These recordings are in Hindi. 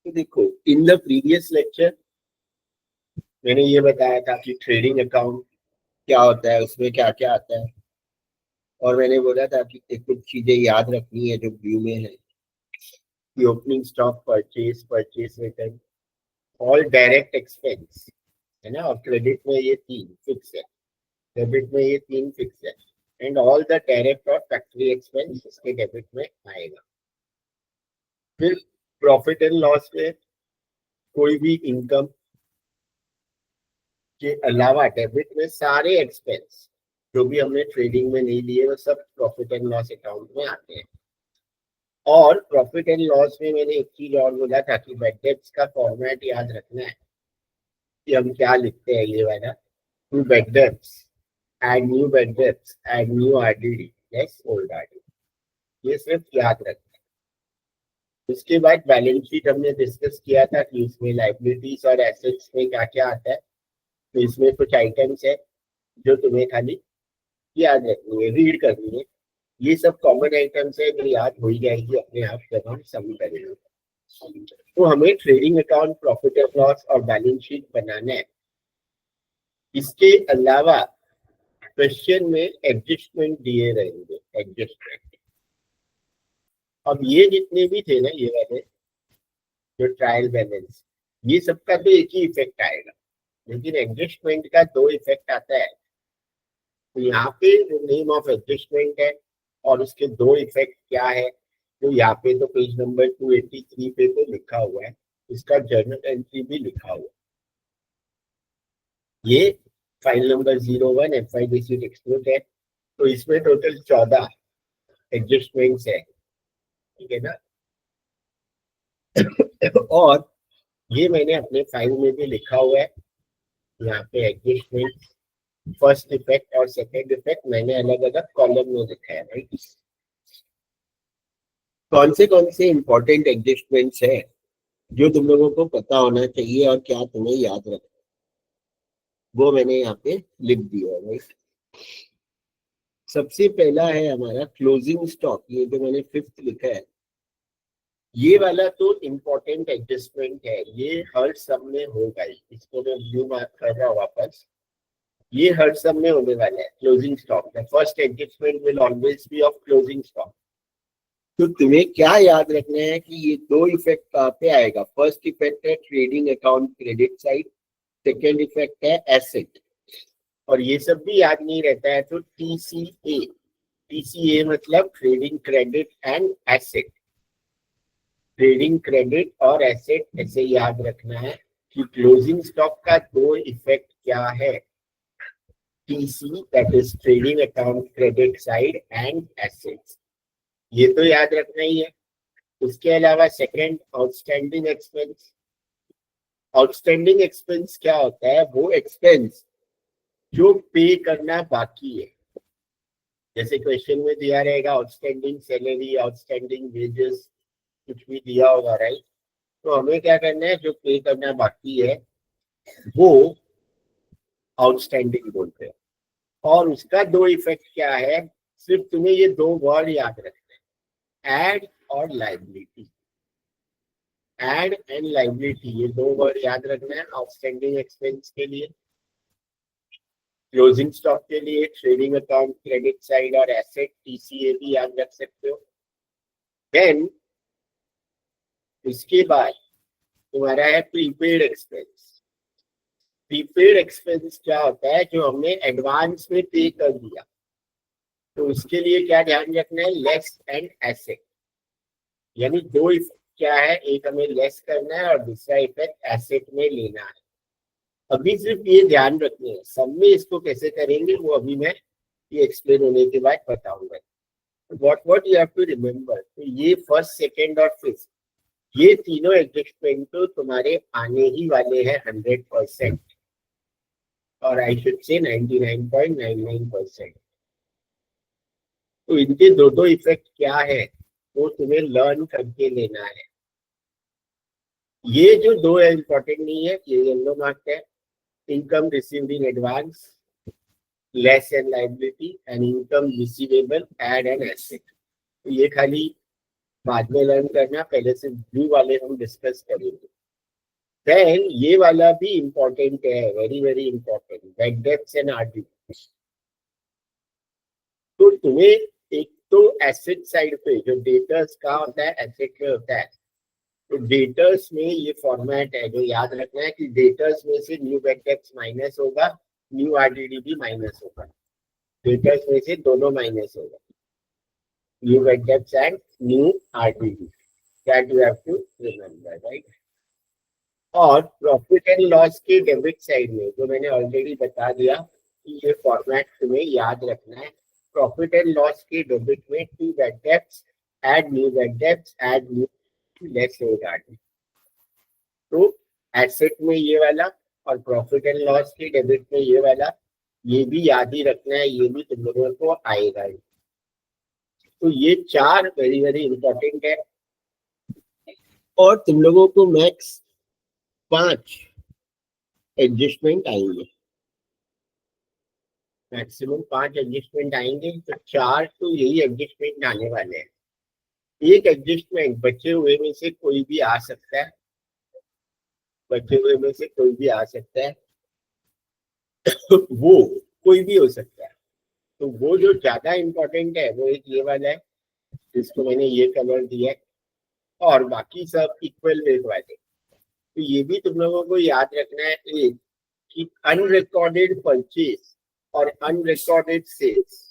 तो देखो, इन द प्रीवियस लेक्चर मैंने ये बताया था कि ट्रेडिंग अकाउंट क्या होता है, उसमें क्या क्या आता है, और मैंने बोला था कि कुछ चीजें याद रखनी है जो व्यू में है कि opening stock, purchase return, all direct expense है ना, और क्रेडिट में ये तीन फिक्स है, डेबिट में ये तीन फिक्स है, एंड ऑल द डायरेक्ट और फैक्ट्री एक्सपेंस इसके डेबिट में आएगा। फिर प्रॉफिट एंड लॉस में कोई भी इनकम के अलावा डेबिट में सारे एक्सपेंस जो भी हमने ट्रेडिंग में नहीं लिए वो सब प्रॉफिट एंड लॉस अकाउंट में आते हैं। और प्रॉफिट एंड लॉस में मैंने एक चीज और बोला था कि बैड डेब्ट्स का फॉर्मेट याद रखना है कि हम क्या लिखते हैं, ये वाला to bad debts, add new bad debts, add new RDD, less old RDD, ये सिर्फ याद रखना है। उसके बाद बैलेंस शीट हमने डिस्कस किया था कि इसमें लाइबिलिटीज और एसेट्स में क्या क्या आता है। तो इसमें कुछ आइटम्स है जो तुम्हें खाली याद रखनी है, रीड करनी है। ये सब कॉमन आइटम्स है जो याद हो ही जाएगी अपने आप जब हम सम करेंगे। तो हमें trading account, profit and loss और बैलेंस शीट बनाना है। इसके अलावा क्वेश्चन में एडजस्टमेंट दिए रहेंगे, एडजस्टमेंट। अब ये जितने भी थे ना, ये वाले जो ट्रायल बैलेंस, ये सबका तो एक ही इफेक्ट आएगा, लेकिन एडजस्टमेंट का दो इफेक्ट आता है। तो यहाँ पे जो नेम ऑफ एडजस्टमेंट है और उसके दो इफेक्ट क्या है, तो यहाँ पे तो पेज नंबर 283 पे तो लिखा हुआ है, इसका जर्नल एंट्री भी लिखा हुआ है। ये फाइल नंबर 01 FIDC टेक्स्टबुक है। तो इसमें टोटल 14 एडजस्टमेंट्स है, ठीक है ना। और ये मैंने अपने फाइल में भी लिखा हुआ है, यहाँ पे एडजस्टमेंट, फर्स्ट इफेक्ट और सेकेंड इफेक्ट मैंने अलग अलग कॉलम में लिखा है, राइट। कौन से इंपॉर्टेंट एडजस्टमेंट्स है जो तुम लोगों को पता होना चाहिए और क्या तुम्हें याद रखना, वो मैंने यहाँ पे लिख दिया है, राइट। सबसे पहला है हमारा क्लोजिंग स्टॉक, ये जो मैंने फिफ्थ लिखा है, ये वाला तो इम्पोर्टेंट एडजस्टमेंट है, ये हर सब में होगा ही। इसको मैं ब्लू मार्क कर रहा हूँ वापस, ये हर सब में होने वाला है। Closing stock, the first adjustment will always be of closing stock. तो तुम्हें क्या याद रखना है कि ये दो इफेक्ट कहाँ पे आएगा। फर्स्ट इफेक्ट है trading account credit side, second effect है एसेट। और ये सब भी याद नहीं रहता है तो TCA, TCA मतलब trading credit and asset. Trading credit और एसेट ऐसे याद रखना है कि क्लोजिंग स्टॉक का दो इफेक्ट क्या है, TC that is trading account credit side and assets, ये तो याद रखना ही है। उसके अलावा second outstanding expense. Outstanding expense क्या होता है, वो एक्सपेंस जो पे करना बाकी है। जैसे क्वेश्चन में दिया रहेगा आउटस्टैंडिंग सैलरी, आउटस्टैंडिंग वेजेस, कुछ भी दिया होगा, राइट। तो हमें क्या करना है, जो पे करना बाकी है वो आउटस्टैंडिंग बोलते हैं। और उसका दो इफेक्ट क्या है, सिर्फ तुम्हें ये दो वर्ड याद रखना है, एड और लाइबिलिटी। एड एंड लाइबिलिटी, ये दो वर्ड याद रखना है आउटस्टैंडिंग एक्सपेंस के लिए। क्लोजिंग स्टॉक के लिए ट्रेडिंग अकाउंट क्रेडिट साइड और एसेट TCA भी याद रख सकते हो। देन उसके बाद तुम्हारा है प्रीपेड एक्सपेंस। प्रीपेड एक्सपेंस क्या होता है, जो हमने एडवांस में पे कर दिया, तो उसके लिए क्या ध्यान रखना है, लेस एंड एसेट। यानी दो इफेक्ट क्या है, एक हमें लेस करना है और दूसरा इफेक्ट एसेट में लेना है। अभी सिर्फ ये ध्यान रखना है, सब में इसको कैसे करेंगे वो अभी मैं ये एक्सप्लेन होने के बाद बताऊंगा। what you have to remember, तो ये फर्स्ट, सेकेंड और फिफ्थ, ये तीनों एडजस्टमेंट तो तुम्हारे आने ही वाले हैं 100%, और आई शुड से 99.99%। तो इनके दो दो इफेक्ट क्या है वो तुम्हें लर्न करके लेना है। ये जो दो है इंपॉर्टेंट नहीं है, ये येलो मार्क है, income received in advance, less and liability, and income receivable, add and asset. तो ये खाली बाद में लर्न करना, पहले से ब्लू वाले हम डिस्कस करेंगे। देन ये वाला भी इंपॉर्टेंट है, very very important, bad debts and RD. तो तुम्हें एक तो एसेट साइड पे जो डेटर्स का होता है, एसेट में होता है, तो डेटर्स में ये फॉर्मेट है जो याद रखना है कि डेटर्स में से न्यू बैड डेब्ट्स माइनस होगा, न्यू आरडीडी भी माइनस होगा, डेटर्स में से दोनों माइनस होगा, new bad debts and new RDD, that you have to remember, right. और प्रॉफिट एंड लॉस के डेबिट साइड में जो मैंने ऑलरेडी बता दिया कि ये फॉर्मेट तुम्हें याद रखना है। प्रॉफिट एंड लॉस के डेबिट में to bad debts, add new bad debts, add new less RD. तो एसेट में ये वाला और प्रॉफिट एंड लॉस के डेबिट में ये वाला, ये भी याद ही रखना है, ये भी तुम लोगों को आएगा। तो ये चार वेरी वेरी इंपॉर्टेंट है और तुम लोगों को मैक्स 5 एडजस्टमेंट आएंगे, मैक्सिमम 5 एडजस्टमेंट आएंगे। तो 4 तो यही एडजस्टमेंट आने वाले हैं। एक एडजस्टमेंट बचे हुए में से कोई भी आ सकता है, बचे हुए में से कोई भी आ सकता है वो कोई भी हो सकता है। तो वो जो ज्यादा इंपॉर्टेंट है वो एक ये वाला है जिसको मैंने ये कलर दिया है, और बाकी सब इक्वल वेट वाले। तो ये भी तुम लोगों को याद रखना है एक कि अनरिकॉर्डेड परचेज और unrecorded sales,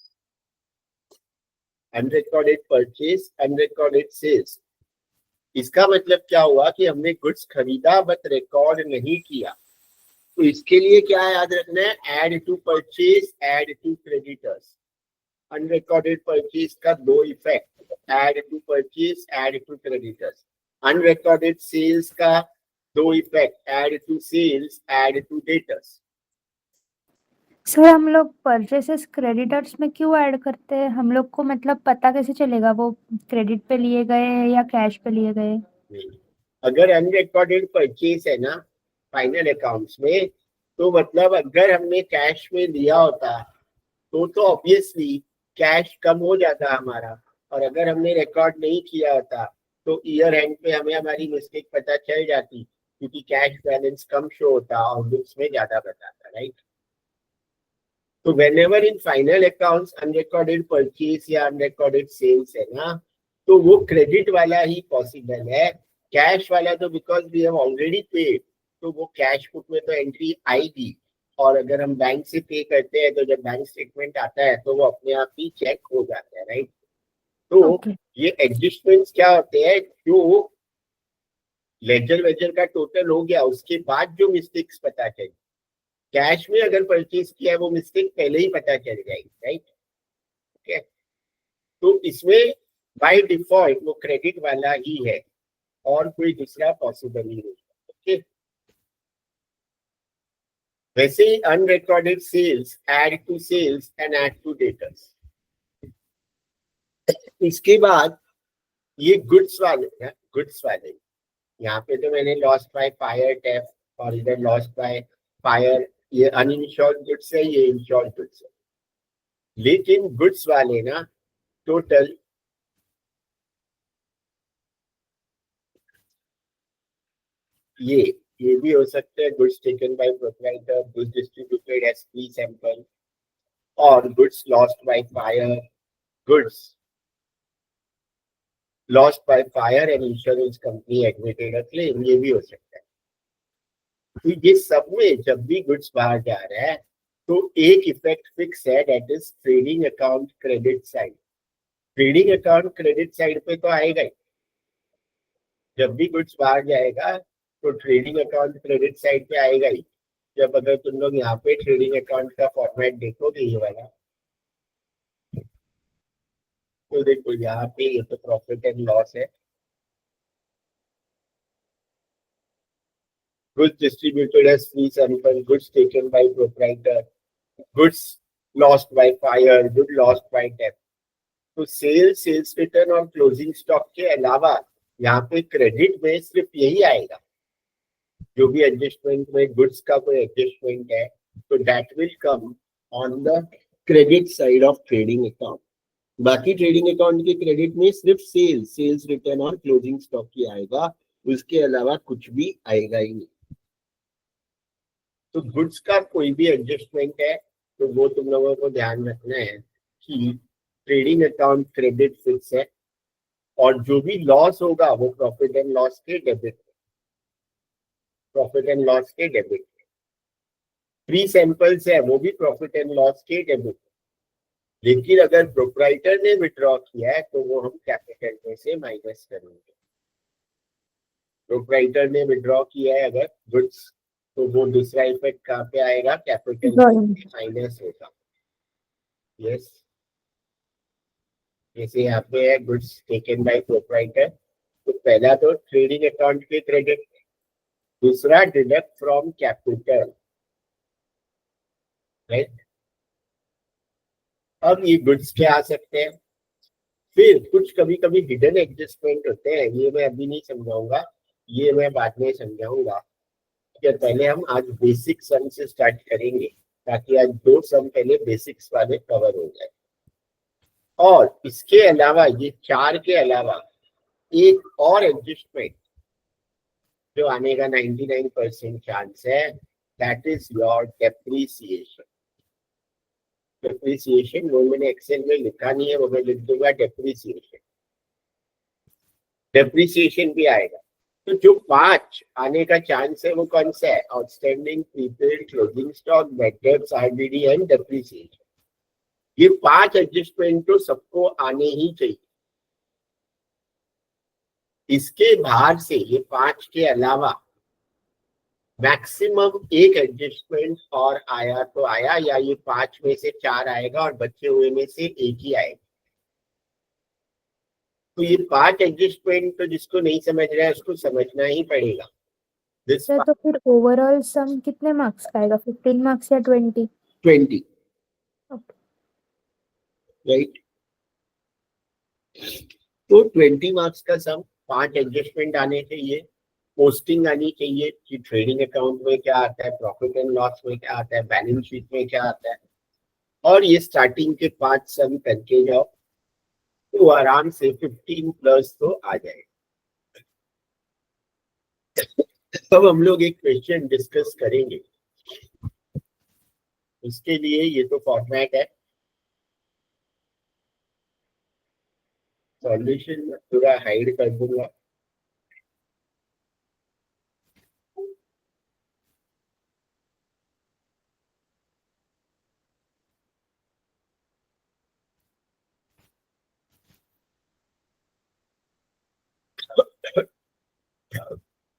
unrecorded purchase, unrecorded sales, इसका मतलब क्या हुआ कि हमने गुड्स खरीदा बट रिकॉर्ड नहीं किया। तो इसके लिए क्या याद रखना है, add to purchase, add to creditors. Unrecorded purchase का दो effect, add to purchase, add to creditors. Unrecorded sales का दो effect, add to sales, add to debtors. Sir हम लोग परचेसेस क्रेडिटर्स में क्यों ऐड करते हैं? हम लोग को मतलब पता कैसे चलेगा वो क्रेडिट पे लिए गए हैं या कैश पे लिए गए? अगर अनरिकॉर्डेड परचेज है ना फाइनल अकाउंट्स में, तो मतलब अगर हमने कैश में लिया होता तो ऑब्वियसली कैश कम हो जाता हमारा, और अगर हमने रिकॉर्ड नहीं किया होता तो ईयर एंड पे हमें हमारी मिस्टेक पता चल जाती, क्योंकि कैश बैलेंस कम शो होता और बुक्स में ज्यादा बताता, राइट। तो whenever in final accounts unrecorded purchase या unrecorded sales है ना, तो वो क्रेडिट वाला ही पॉसिबल है। कैश वाला तो because we have already paid, तो वो कैश बुक में तो एंट्री आएगी, और अगर हम बैंक से पे करते हैं तो जब बैंक स्टेटमेंट आता है तो वो अपने आप ही चेक हो जाता है, राइट। तो ओके। ये एडजस्टमेंट्स क्या होते हैं, जो लेजर वेजर का टोटल हो गया उसके बाद जो मिस्टेक्स पता चली, कैश में अगर परचेज किया है वो मिस्टेक पहले ही पता चल जाएगी, राइट। ओके, तो इसमें बाय डिफॉल्ट वो क्रेडिट वाला ही है और कोई दूसरा पॉसिबल ही नहीं। ओके, वैसे ही unrecorded sales, add to sales and add to debtors. इसके बाद ये गुड्स वाले, गुड्स वाले यहाँ पे तो मैंने लॉस्ट बाय फायर, टेफ, और इधर लॉस्ट बाय फायर, ये अनइंश्योर्ड गुड्स है, ये इंश्योर्ड गुड्स है। लेकिन गुड्स वाले ना टोटल ये भी हो सकते हैं goods taken by proprietor, goods distributed as free sample, और goods lost by fire, goods lost by fire and insurance company admitted a claim, ये भी हो सकता है। तो ये सब में जब भी गुड्स बाहर जा रहा है तो एक इफेक्ट फिक्स है, that is trading account credit side. Trading account credit side पे तो आएगा ही, जब भी गुड्स बाहर जाएगा तो ट्रेडिंग अकाउंट क्रेडिट साइड पे आएगा ही। जब अगर तुम लोग यहाँ पे ट्रेडिंग अकाउंट का फॉर्मेट देखोगे ये वाला, तो देखो यहाँ पे ये तो प्रॉफिट एंड लॉस है, goods distributed as free sample, goods taken by proprietor, goods lost by fire, good lost by death. तो सेल्स रिटर्न और क्लोजिंग स्टॉक के अलावा यहाँ पे क्रेडिट में सिर्फ यही आएगा। जो भी एडजस्टमेंट में गुड्स का कोई एडजस्टमेंट है तो that will come on the credit side of trading account. बाकी ट्रेडिंग अकाउंट के क्रेडिट में सिर्फ सेल्स रिटर्न और क्लोजिंग स्टॉक ही आएगा, उसके अलावा कुछ भी आएगा ही नहीं। तो गुड्स का कोई भी एडजस्टमेंट है तो वो तुम लोगों को ध्यान रखना है कि ट्रेडिंग अकाउंट क्रेडिट फिक्स है, और जो भी लॉस होगा वो प्रॉफिट एंड लॉस के डेबिट, प्रॉफिट एंड लॉस के डेबिट। फ्री सैंपल्स है वो भी प्रॉफिट एंड लॉस के डेबिट। लेकिन अगर प्रोप्राइटर ने विड्रॉ किया है तो वो हम कैपिटल में से माइनस करेंगे। प्रोप्राइटर ने विड्रॉ किया है अगर गुड्स, तो वो दूसरा इफेक्ट कहाँ पे आएगा, कैपिटल माइनस होगा। यस, जैसे यहाँ पे है गुड्स टेकन बाय प्रोप्राइटर, तो पहला तो ट्रेडिंग अकाउंट के क्रेडिट, दूसरा डिडक्ट फ्रॉम कैपिटल, राइट। अब ये गुड्स के आ सकते हैं, फिर कुछ कभी कभी हिडन एडजस्टमेंट होते हैं, ये मैं अभी नहीं समझाऊंगा, ये मैं बाद में समझाऊंगा। पहले हम आज बेसिक सम से स्टार्ट करेंगे, ताकि आज दो सम पहले बेसिक्स वाले कवर हो जाए। और इसके अलावा ये चार के अलावा एक और एडजस्टमेंट जो आने का 99% चांस है, that is your depreciation. Depreciation वो मैंने एक्सेल में लिखा नहीं है, वो मैं लिख दूंगा डेप्रिसिएशन। डेप्रिसिएशन भी आएगा। तो जो 5 आने का चांस है वो कौन सा है, outstanding, prepaid, closing stock, bad debts, RDD and depreciation. ये 5 एडजस्टमेंट तो सबको आने ही चाहिए। इसके बाहर से ये 5 के अलावा मैक्सिमम एक एडजस्टमेंट और आया तो आया, या ये 5 में से 4 आएगा और बचे हुए में से एक ही आएगा। तो ये 5 एडजस्टमेंट तो जिसको नहीं समझ रहा है उसको समझना ही पड़ेगा। सर तो फिर ओवरऑल सम कितने मार्क्स का आएगा, 15 मार्क्स या 20? 20, ओके। राइट। तो 20 मार्क्स का सम, 5 एडजस्टमेंट आने चाहिए, पोस्टिंग आनी चाहिए कि ट्रेडिंग अकाउंट में क्या आता है, प्रॉफिट एंड लॉस में क्या आता है, बैलेंस शीट में क्या आता है, और ये स्टार्टिंग के 5 सम करके जाओ तो आराम से 15 प्लस तो आ जाए। अब हम लोग एक क्वेश्चन डिस्कस करेंगे, उसके लिए ये तो फॉर्मेट है, सॉल्यूशन पूरा हाइड कर दूंगा।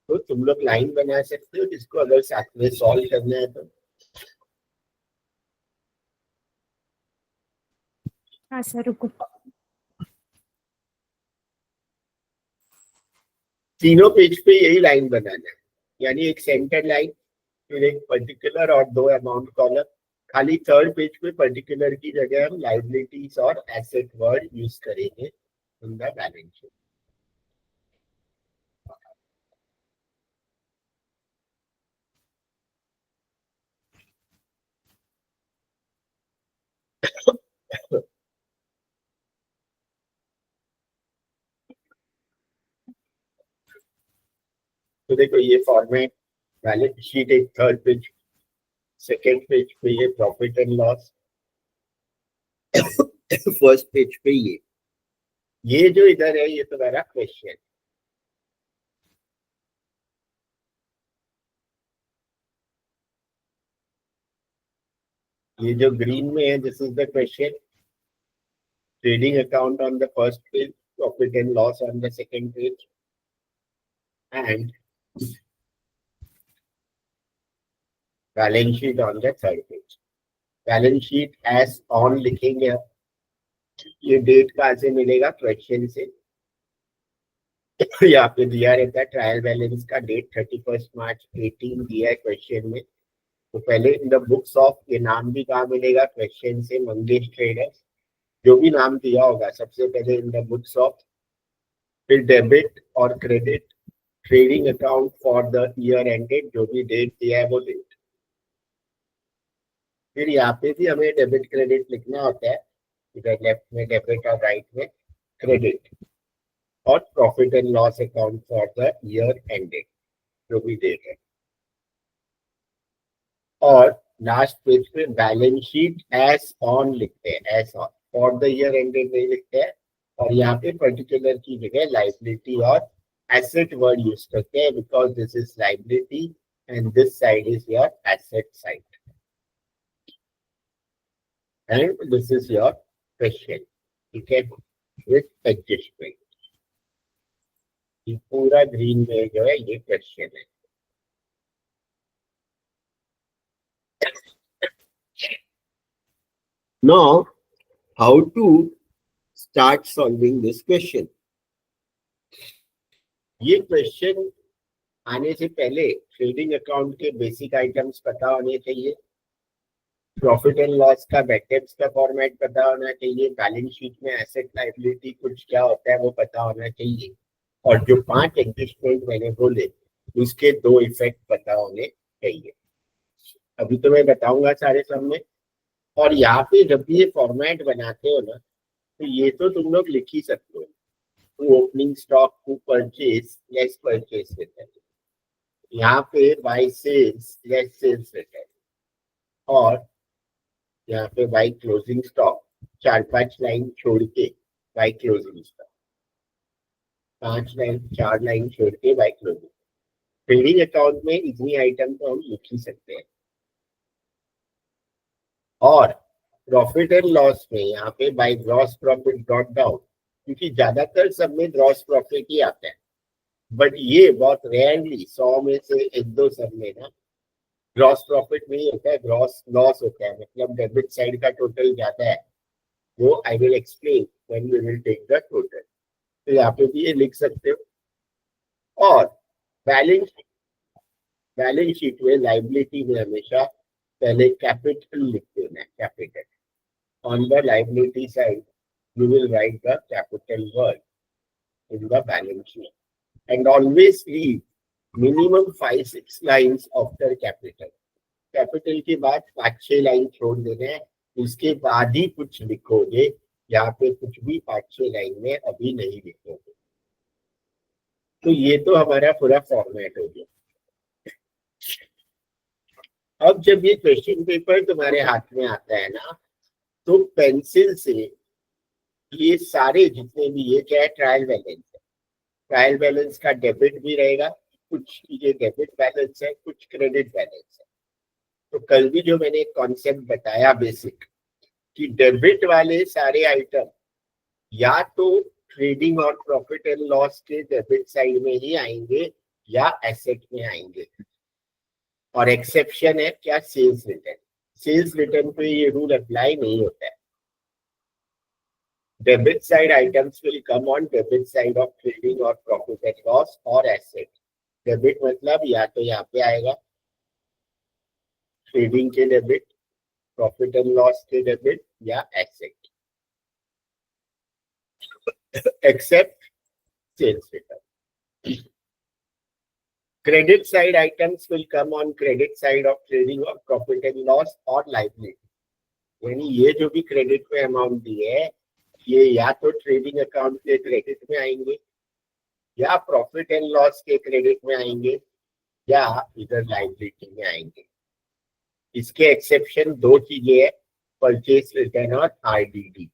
तो तुम लोग लाइन बना सकते हो जिसको अगर साथ में सॉल्व करना है तो। हाँ सर, रुको। तीनों पेज पे यही लाइन बनाना है, यानी एक सेंटर लाइन, फिर एक पर्टिकुलर और 2 अमाउंट कॉलम। खाली थर्ड पेज पे पर्टिकुलर की जगह हम लाइबिलिटीज और एसेट वर्ड यूज करेंगे इन द बैलेंस शीट। तो देखो ये फॉर्मेट, बैलेंस शीट एक थर्ड पेज, सेकेंड पेज पे ये profit and loss, first page पे ये जो इधर है ये तो मेरा क्वेश्चन। ये जो ग्रीन में है this is the question. Trading account on the first page, profit and loss on the second page, and balance sheet on the third page. Balance sheet as on लिखेंगे। ये डेट कहाँ से मिलेगा, क्वेश्चन से। यहाँ पे दिया रहता है ट्रायल बैलेंस का डेट 31 मार्च 18 दिया है क्वेश्चन में। तो पहले इन द बुक्स ऑफ, ये नाम भी कहाँ मिलेगा, क्वेश्चन से, मंगेश ट्रेडर्स, जो भी नाम दिया होगा सबसे पहले इन द बुक्स ऑफ, फिर डेबिट और credit, trading account for the year ended, जो भी डेट दिया है वो डेट। फिर यहाँ पे भी हमें डेबिट क्रेडिट लिखना होता है, इधर लेफ्ट में डेबिट और राइट में क्रेडिट, और profit and loss account for the year ended जो भी डेट है, और लास्ट पेज पे बैलेंस शीट एज ऑन लिखते हैं, as on, for the year ended नहीं लिखते हैं, और यहाँ पे पर्टिकुलर की जगह लाइबिलिटी और एसेट वर्ड यूज करते हैं, because this is liability and this side is your asset side and this is your question, ठीक है, विथ एडजस्टमेंट। पूरा ग्रीन में जो है ये क्वेश्चन है। Now, how to start solving this question? ये क्वेश्चन आने से पहले ट्रेडिंग अकाउंट के बेसिक आइटम्स पता होने चाहिए, प्रॉफिट एंड लॉस का बैकअप्स का फॉर्मेट पता होना चाहिए, बैलेंस शीट में एसेट लायबिलिटी कुछ क्या होता है वो पता होना चाहिए, और जो 5 एडजस्टमेंट मैंने बोले उसके 2 इफेक्ट पता होने चाहिए। अभी तो मैं बताऊंगा सारे सब में। और यहाँ पे जब भी ये फॉर्मेट बनाते हो ना, तो ये तो तुम लोग लिख ही सकते हो, opening stock to purchase less purchase return, यहाँ पे by sales less sales return, और यहाँ पे बाय क्लोजिंग स्टॉक 4-5 लाइन छोड़ के बाय क्लोजिंग स्टॉक, 4 लाइन छोड़ के बाय क्लोजिंग। ट्रेडिंग अकाउंट में इतनी आइटम तो हम लिख ही सकते हैं। और प्रॉफिट एंड लॉस में यहाँ पे bye gross profit dot down, क्योंकि ज्यादातर सब में ग्रॉस प्रॉफिट ही आता है, बट ये बहुत रेयरली 100 में से 1-2 सब में ना ग्रॉस प्रॉफिट नहीं होता है, ग्रॉस लॉस होता है, मतलब डेबिट साइड का टोटल ज्यादा है, वो I will explain when we will take the total. तो यहाँ पे भी ये लिख सकते हो। और बैलेंस शीट में लाइबिलिटी में हमेशा पहले कैपिटल लिख देना है, capital. On the liability side you will write the capital word in the balance sheet, and always leave minimum 5-6 lines after capital. Capital के बाद 5-6 लाइन छोड़ देने हैं, उसके बाद ही कुछ लिखोगे, यहाँ पे कुछ भी 5-6 लाइन में अभी नहीं लिखोगे। तो ये तो हमारा पूरा फॉर्मेट हो गया। अब जब ये क्वेश्चन पेपर तुम्हारे हाथ में आता है ना, तो पेंसिल से ये सारे जितने भी, ये क्या है, ट्रायल बैलेंस है, ट्रायल बैलेंस का डेबिट भी रहेगा, कुछ ये डेबिट बैलेंस है, कुछ क्रेडिट बैलेंस है। तो कल भी जो मैंने एक कॉन्सेप्ट बताया बेसिक, कि डेबिट वाले सारे आइटम या तो ट्रेडिंग और प्रॉफिट एंड लॉस के डेबिट साइड में ही आएंगे या एसेट में आएंगे, और एक्सेप्शन है क्या, सेल्स रिटर्न। सेल्स रिटर्न पे ये रूल अप्लाई नहीं होता है। Debit side items will come on debit side of trading or profit and loss or asset. Debit मतलब या तो यहाँ पे आएगा ट्रेडिंग के डेबिट, प्रॉफिट एंड लॉस के डेबिट, या asset, except sales return. Credit side items will come on credit side of trading or profit and loss or liability. यानी ये जो भी क्रेडिट में अमाउंट दिए है, ये या तो ट्रेडिंग अकाउंट के क्रेडिट में आएंगे, या प्रॉफिट एंड लॉस के क्रेडिट में आएंगे, या इधर लाइबिलिटी में आएंगे। इसके एक्सेप्शन 2 चीजें है, परचेज रिटर्न और आरडीडी,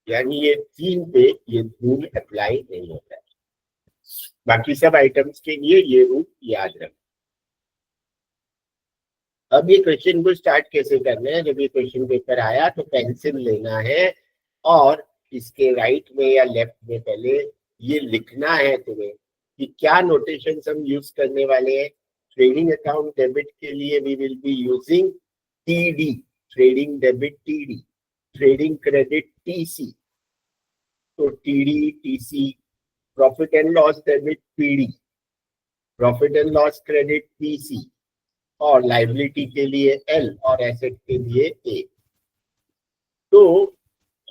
यानी ये 3 पे ये रूल अप्लाई नहीं होता है। बाकी सब आइटम्स के लिए ये रूल याद रखें। अब ये क्वेश्चन को स्टार्ट कैसे करना है, जब ये क्वेश्चन पेपर आया तो पेंसिल लेना है, और इसके राइट में या लेफ्ट में पहले ये लिखना है तुम्हें कि क्या नोटेशन हम यूज करने वाले हैं। ट्रेडिंग अकाउंट डेबिट के लिए we will be using TD, trading debit TD, trading credit TC, तो TD TC, profit and loss debit PD, profit and loss credit PC, और लाइबिलिटी के लिए एल और एसेट के लिए ए। तो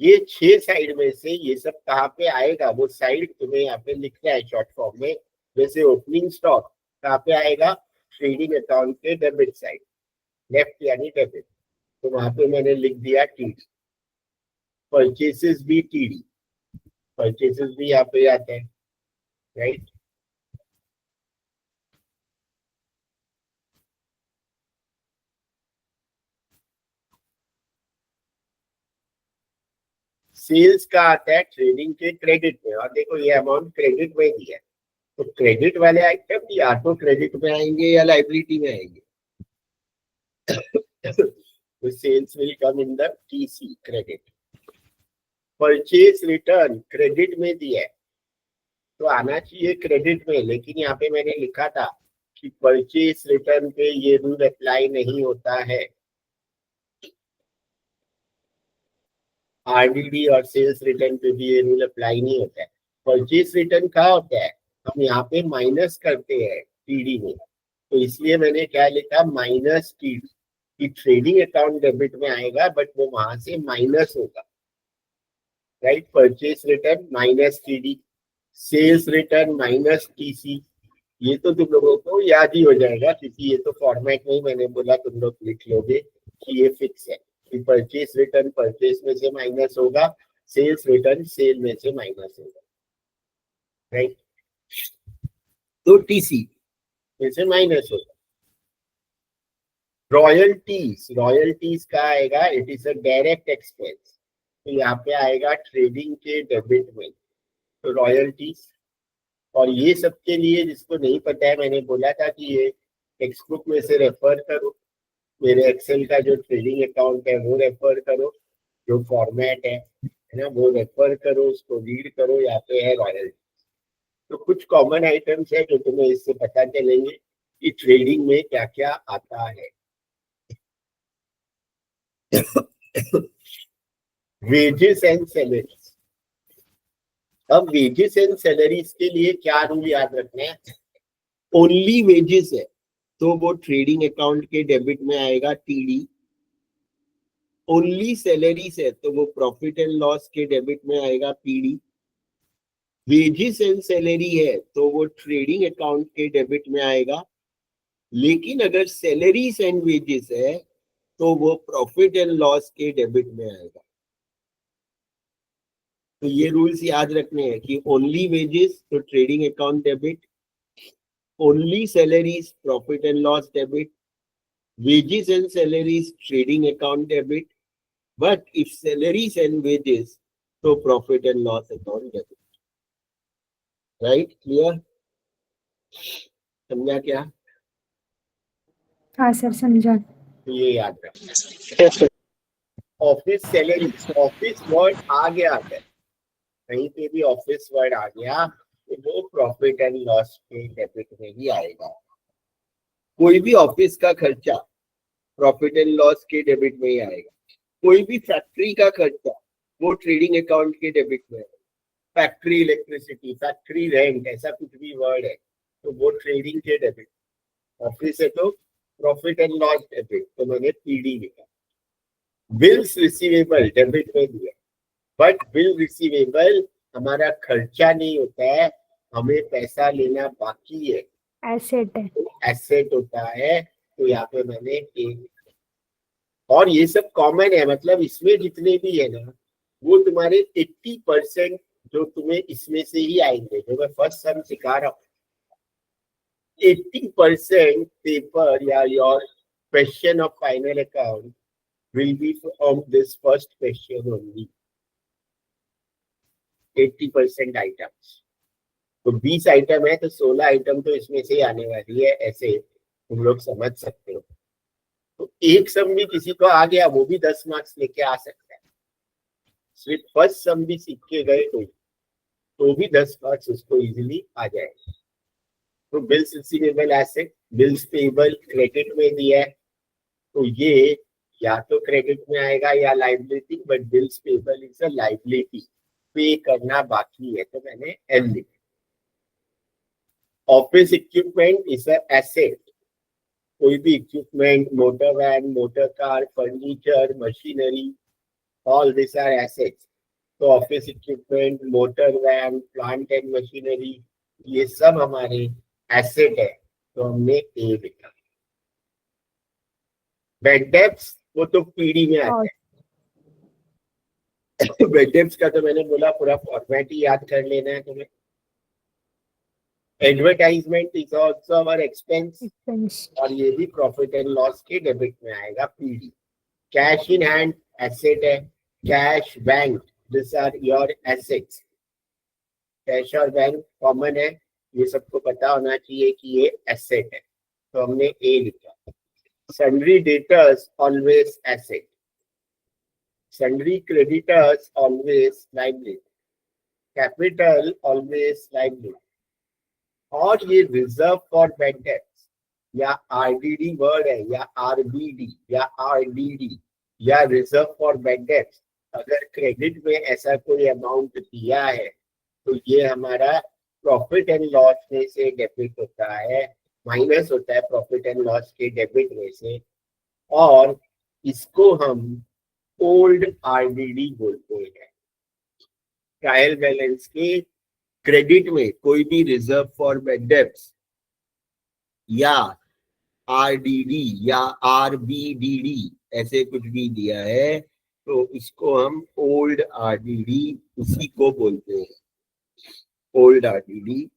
ये 6 साइड में से ये सब कहाँ पे आएगा, वो साइड तुम्हें यहाँ पे लिखना है शॉर्ट फॉर्म में। जैसे ओपनिंग स्टॉक कहाँ पे आएगा, ट्रेडिंग अकाउंट के डेबिट साइड, लेफ्ट यानी डेबिट, तो वहां पे मैंने लिख दिया टी। परचेसेस भी टीडी, परचेसेस भी यहाँ पे आते हैं, राइट। सेल्स का आता है ट्रेडिंग के क्रेडिट में, और देखो ये अमाउंट क्रेडिट में दिया है, तो क्रेडिट वाले आइटम या तो क्रेडिट में आएंगे या लाइबिलिटी में आएंगे। तो sales will come in the TC, credit. Purchase return credit में दिया है तो आना चाहिए क्रेडिट में, लेकिन यहाँ पे मैंने लिखा था कि परचेज रिटर्न पे ये रूल अप्लाई नहीं होता है। आरडीडी और सेल्स रिटर्न पे भी ये रूल अप्लाई नहीं होता है। परचेज रिटर्न कहाँ होता है, हम यहाँ पे माइनस करते हैं टीडी में, तो इसलिए मैंने क्या लिखा, माइनस टीडी, कि ट्रेडिंग अकाउंट डेबिट में आएगा बट वो वहां से माइनस होगा, right. Purchase return minus TD, sales return minus TC. ये तो तुम लोगों को याद ही हो जाएगा, क्योंकि ये तो फॉर्मेट में ही मैंने बोला तुम लोग लिख लोगे कि ये फिक्स है कि परचेज रिटर्न परचेज में से माइनस होगा, सेल्स रिटर्न सेल में से माइनस होगा, राइट। तो टीसी में से माइनस होगा। रॉयल्टीज, रॉयल्टीज का आएगा, it is a direct expense, तो यहाँ पे आएगा ट्रेडिंग के डेबिट में, तो रॉयल्टीज। और ये सबके लिए जिसको नहीं पता है, मैंने बोला था कि ये टेक्स्ट बुक में से रेफर करो, मेरे एक्सेल का जो ट्रेडिंग अकाउंट है वो रेफर करो, जो फॉर्मेट है ना, वो रेफर करो, उसको रीड करो, यहाँ पे है रॉयल्टी। तो कुछ कॉमन आइटम्स है जो तुम्हें इससे पता चलेंगे कि ट्रेडिंग में क्या क्या आता है। Wages and salaries. अब वेजेस एंड सैलरीज के लिए क्या रूल याद रखना है, ओनली वेजेस है तो वो ट्रेडिंग अकाउंट के डेबिट में आएगा टीडी, ओनली सैलरीज है तो वो प्रॉफिट एंड लॉस के डेबिट में आएगा पीडी, वेजेस एंड सैलरी है तो वो ट्रेडिंग अकाउंट के डेबिट में आएगा, लेकिन अगर सैलरीज एंड वेजेस है तो वो प्रॉफिट एंड लॉस के डेबिट में आएगा। तो ये रूल्स याद रखने हैं कि ओनली वेजेस तो trading account debit, only salaries profit and loss debit, wages and salaries trading account debit, but if salaries and wages so profit and loss account debit, right? Clear? समझा क्या? हाँ सर समझा। तो ये याद रखना। ऑफिस सैलरी, ऑफिस वर्ड आ गया है, कहीं पे भी ऑफिस वर्ड आ गया तो वो प्रॉफिट एंड लॉस के डेबिट में ही आएगा। कोई भी ऑफिस का खर्चा प्रॉफिट एंड लॉस के डेबिट में ही आएगा। कोई भी फैक्ट्री का खर्चा वो ट्रेडिंग अकाउंट के डेबिट में है। फैक्ट्री इलेक्ट्रिसिटी, फैक्ट्री रेंट, ऐसा कुछ भी वर्ड है तो वो ट्रेडिंग के डेबिट। ऑफिस है तो प्रॉफिट एंड लॉस डेबिट, तो मैंने पीडी लिखा। बिल्स रिसीवेबल डेबिट में दिया, बट बिल रिसीवेबल हमारा खर्चा नहीं होता है, हमें पैसा लेना बाकी है, एसेट है। एसेट होता है, तो यहाँ पे मैंने एक। और ये सब कॉमन है, मतलब इसमें जितने भी है ना वो तुम्हारे 80% जो तुम्हें इसमें से ही आएंगे, जो मैं फर्स्ट सम सिखा रहा हूँ। 80% पेपर या your question of final account will be from this first question only. 80% items, तो 20 आइटम है तो 16 आइटम तो इसमें से ही आने वाली है, ऐसे तुम लोग समझ सकते हो। तो एक सम भी किसी को आ गया वो भी 10 मार्क्स लेके आ सकता है, सिर्फ फर्स्ट सम भी सीख के गए तो भी 10 मार्क्स उसको इजीली आ जाएगा। तो bills receivable asset, bills payable credit में दिया है तो ये या तो क्रेडिट में आएगा या liability, but bills payable is a liability, pay करना बाकी है तो मैंने एल लिखा। Office equipment is a asset, कोई भी equipment, motor van, motor car, furniture, machinery, all this are assets. तो office equipment, motor van, plant and machinery, ये सब हमारे एसेट है, तो हमने ए लिखा। बैड डेब्ट्स वो तो पीडी में आता है, बेड डेब्ट्स का तो मैंने बोला पूरा फॉर्मेट ही याद कर लेना है तुम्हें। Advertisement is also our expense, expense. और ये भी प्रॉफिट एंड लॉस के डेबिट में आएगा, PD. Cash in hand asset है, cash bank, this are your assets. Cash और बैंक कॉमन है, ये सबको पता होना चाहिए कि ये एसेट है, तो हमने ए लिखा। Sundry debtors always asset, sundry creditors always liability, capital always liability. और ये रिजर्व फॉर बैड डेट्स या आरडीडी वर्ड है, या आरबीडी या आरडीडी या रिजर्व फॉर बैड डेट्स, अगर क्रेडिट में ऐसा कोई अमाउंट दिया है तो ये हमारा प्रॉफिट एंड लॉस में से डेबिट होता है, माइनस होता है प्रॉफिट एंड लॉस के डेबिट में से, और इसको हम ओल्ड आरडीडी बोलते हैं। ट्रायल बैलेंस के क्रेडिट में कोई भी रिजर्व फॉर बैड डेब्ट्स या आरडीडी या आरबीडीडी ऐसे कुछ भी दिया है तो इसको हम ओल्ड आरडीडी उसी को बोलते हैं। ओल्ड आरडीडी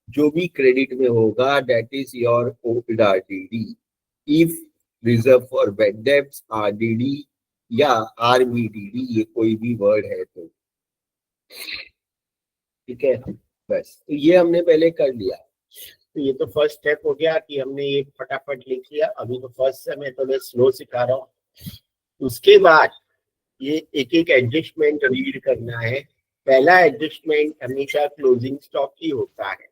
जो भी क्रेडिट में होगा that is your old RDD. If reserve for bad debts RDD या आरबीडीडी ये कोई भी वर्ड है तो ठीक है। बस तो ये हमने पहले कर लिया, तो ये तो फर्स्ट स्टेप हो गया कि हमने ये फटाफट लिख लिया। अभी तो फर्स्ट से मैं थोड़ा स्लो सिखा रहा हूँ। उसके बाद ये एक एक एडजस्टमेंट रीड करना है। पहला एडजस्टमेंट हमेशा क्लोजिंग स्टॉक ही होता है।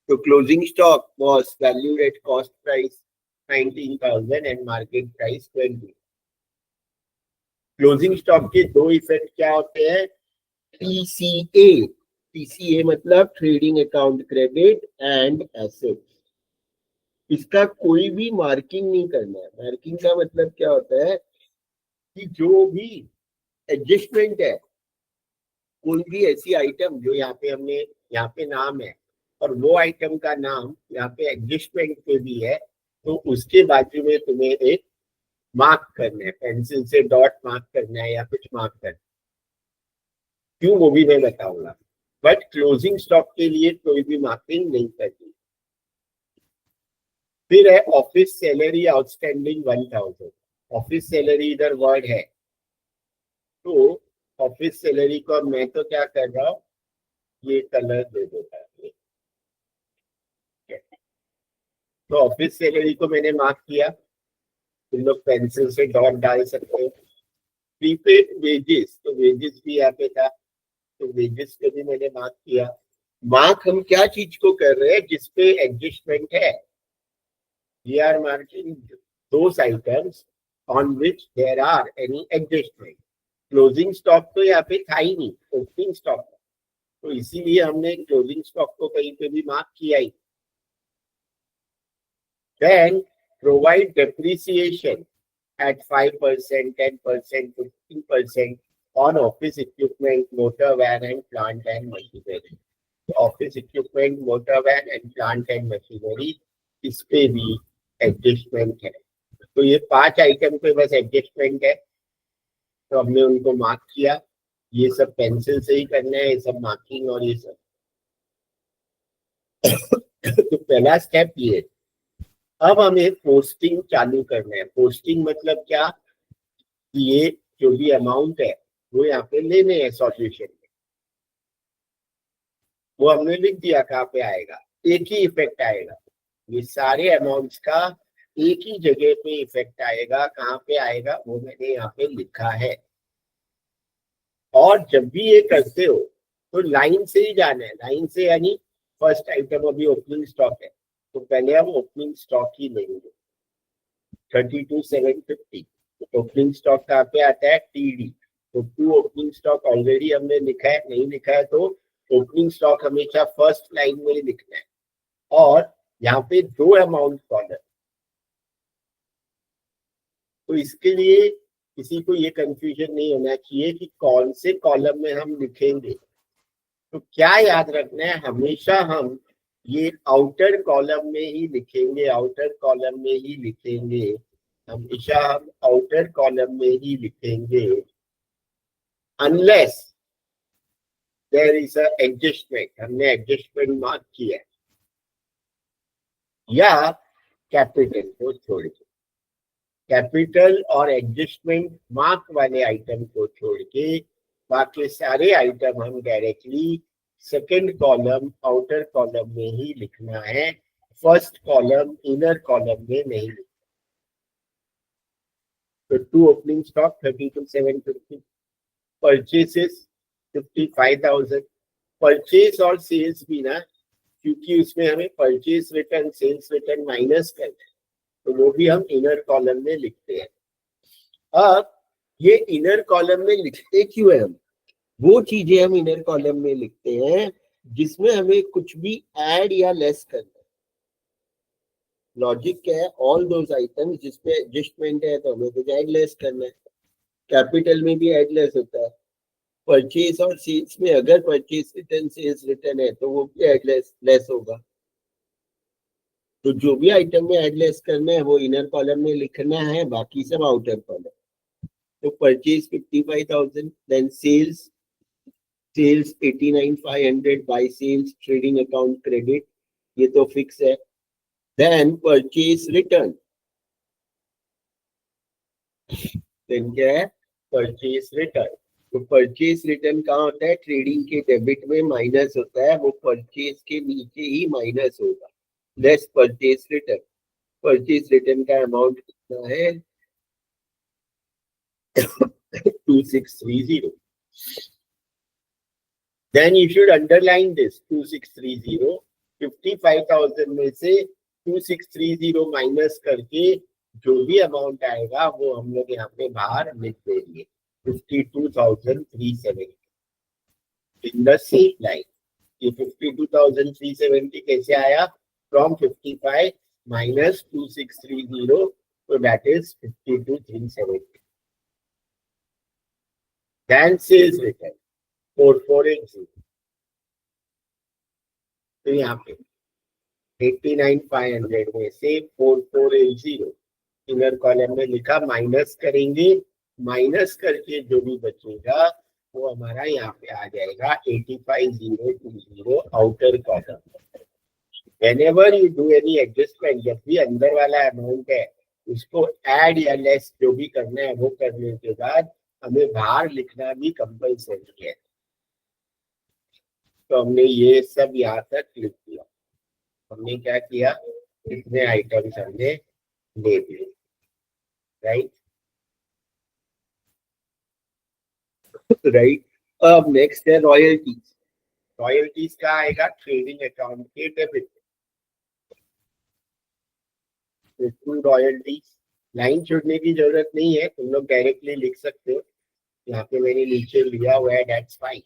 तो closing stock was valued at cost price 19,000 and market price 20। Closing stock के दो इफेक्ट क्या होते हैं? टीसीए, टीसीए मतलब trading account credit and asset. इसका कोई भी मार्किंग नहीं करना है। मार्किंग का मतलब क्या होता है कि जो भी एडजस्टमेंट है, कोई भी ऐसी आइटम जो यहाँ पे हमने यहाँ पे नाम है और वो आइटम का नाम यहाँ पे एडजस्टमेंट पे भी है, तो उसके बाजू में तुम्हें एक मार्क करना है, पेंसिल से डॉट मार्क करना है या कुछ मार्क करना है। क्यों वो भी मैं बताऊंगा, बट क्लोजिंग स्टॉक के लिए कोई भी मार्किंग नहीं करनी। फिर है office salary outstanding 1,000। Office salary इधर वर्ड है, तो ऑफिस सैलरी को मैं तो क्या कर रहा हूँ, ये कलर दे देता है। तो ऑफिस सैलरी को मैंने मार्क किया, तुम लोग पेंसिल से डॉट डाल सकते हो। प्रीपेड वेजेस, तो वेजेस भी यहाँ पे था, तो वेजेस को भी मैंने मार्क किया। मार्क हम क्या चीज को कर रहे हैं जिसपे एडजस्टमेंट है। We are marking those items on which there are any adjustment. Closing stock तो यहाँ पे था ही नहीं, ओपनिंग स्टॉक, तो इसीलिए हमने क्लोजिंग स्टॉक को कहीं पे भी मार्क किया ही। Then provide depreciation at 5%, 10%, 15% on office equipment, motor van and plant and machinery. Office equipment, motor van and plant and machinery, इस पे भी एडजस्टमेंट है। तो ये 5 आइटम पे बस एडजस्टमेंट है, तो हमने उनको मार्क किया। ये सब पेंसिल से ही करना है, ये सब मार्किंग और ये सब। तो पहला स्टेप ये। अब हमें पोस्टिंग चालू करना है। पोस्टिंग मतलब क्या, ये जो भी अमाउंट है वो यहाँ पे लेने हैं सॉल्यूशन में। वो हमने लिख दिया कहाँ पे आएगा, एक ही इफेक्ट आएगा। ये सारे अमाउंट्स का एक ही जगह पे इफेक्ट आएगा। कहाँ पे आएगा वो मैंने यहाँ पे लिखा है। और जब भी ये करते हो तो लाइन से ही जाना है। लाइन से यानी फर्स्ट आइटम अभी ओपनिंग स्टॉक है, तो पहले हम ओपनिंग स्टॉक ही लेंगे 32,750। ओपनिंग स्टॉक कहाँ पे आता है, टीडी। तो टू ओपनिंग स्टॉक ऑलरेडी हमने लिखा है, नहीं लिखा है तो ओपनिंग स्टॉक हमेशा फर्स्ट लाइन में ही लिखना है। और यहाँ पे 2 अमाउंट कॉलम, तो इसके लिए किसी को ये कंफ्यूजन नहीं होना चाहिए कि कौन से कॉलम में हम लिखेंगे। तो क्या याद रखना है, हमेशा हम ये आउटर कॉलम में ही लिखेंगे, आउटर कॉलम में ही लिखेंगे, हमेशा हम आउटर कॉलम में ही लिखेंगे। Unless there is a adjustment, हमने एडजस्टमेंट मार्क किया है, या कैपिटल को छोड़ के, कैपिटल और एडजस्टमेंट मार्क वाले आइटम को छोड़ के बाकी सारे आइटम हम directly second column outer column में ही लिखना है, फर्स्ट कॉलम इनर कॉलम में नहीं लिखना। तो to opening stock 32,750, purchases 55,000, purchase और सेल्स भी ना, क्योंकि उसमें हमें purchase return sales return minus करना है, तो वो भी हम इनर कॉलम में लिखते हैं। अब ये इनर कॉलम में लिखते क्यों है, हम वो चीजें हम इनर कॉलम में लिखते हैं जिसमें हमें कुछ भी ऐड या लेस करना है। लॉजिक क्या है, ऑल दोज आइटम्स जिसपे एडजस्टमेंट है तो हमें कुछ ऐड लेस करना है। कैपिटल में भी ऐड लेस होता है, परचेज और सेल्स में अगर परचेज रिटर्न सेल्स रिटर्न है तो वो भी ऐड लेस होगा। तो जो भी आइटम में ऐड लेस करना है वो इनर कॉलम में लिखना है, बाकी सब आउटर कॉलम। तो purchase 55,000, then sales 89,500 by sales trading account credit, ये तो फिक्स है। देन परचेज रिटर्न, देन क्या है, परचेज रिटर्न। तो परचेज रिटर्न कहाँ होता है, ट्रेडिंग के डेबिट में माइनस होता है, वो परचेज के नीचे ही माइनस होगा, less purchase return. Purchase return का अमाउंट कितना है 2630। Then you should underline this 2630, 55,000 में से 2630 माइनस करके जो भी अमाउंट आएगा वो हम लोग यहाँ पे बाहर लिख देंगे 52,370 इन द सेम लाइन। ये 52,370 कैसे आया, from 55 minus 2630, so that is 52,370. Then sales return 4480, तो यहाँ पे 89,500 में से 4480 इनर कॉलम में लिखा, माइनस करेंगे, माइनस करके जो भी बचेगा वो हमारा यहाँ पे आ जाएगा 85,020 outer column. Whenever you do any adjustment, जब भी अंदर वाला अमाउंट है उसको ऐड या लेस जो भी करना है वो करने के बाद हमें बाहर लिखना भी कंपल्सरी है। तो हमने ये सब यहाँ तक लिख दिया। हमने क्या किया, इतने आइटम्स हमने ले लिए, राइट राइट। अब नेक्स्ट है रॉयल्टीज। रॉयल्टीज का आएगा ट्रेडिंग अकाउंट के डेबिट। टू रॉयल्टीज, लाइन छोड़ने की जरूरत नहीं है, तुम लोग डायरेक्टली लिख सकते हो, यहाँ पे मैंने नीचे लिया हुआ है, दैट्स फाइन।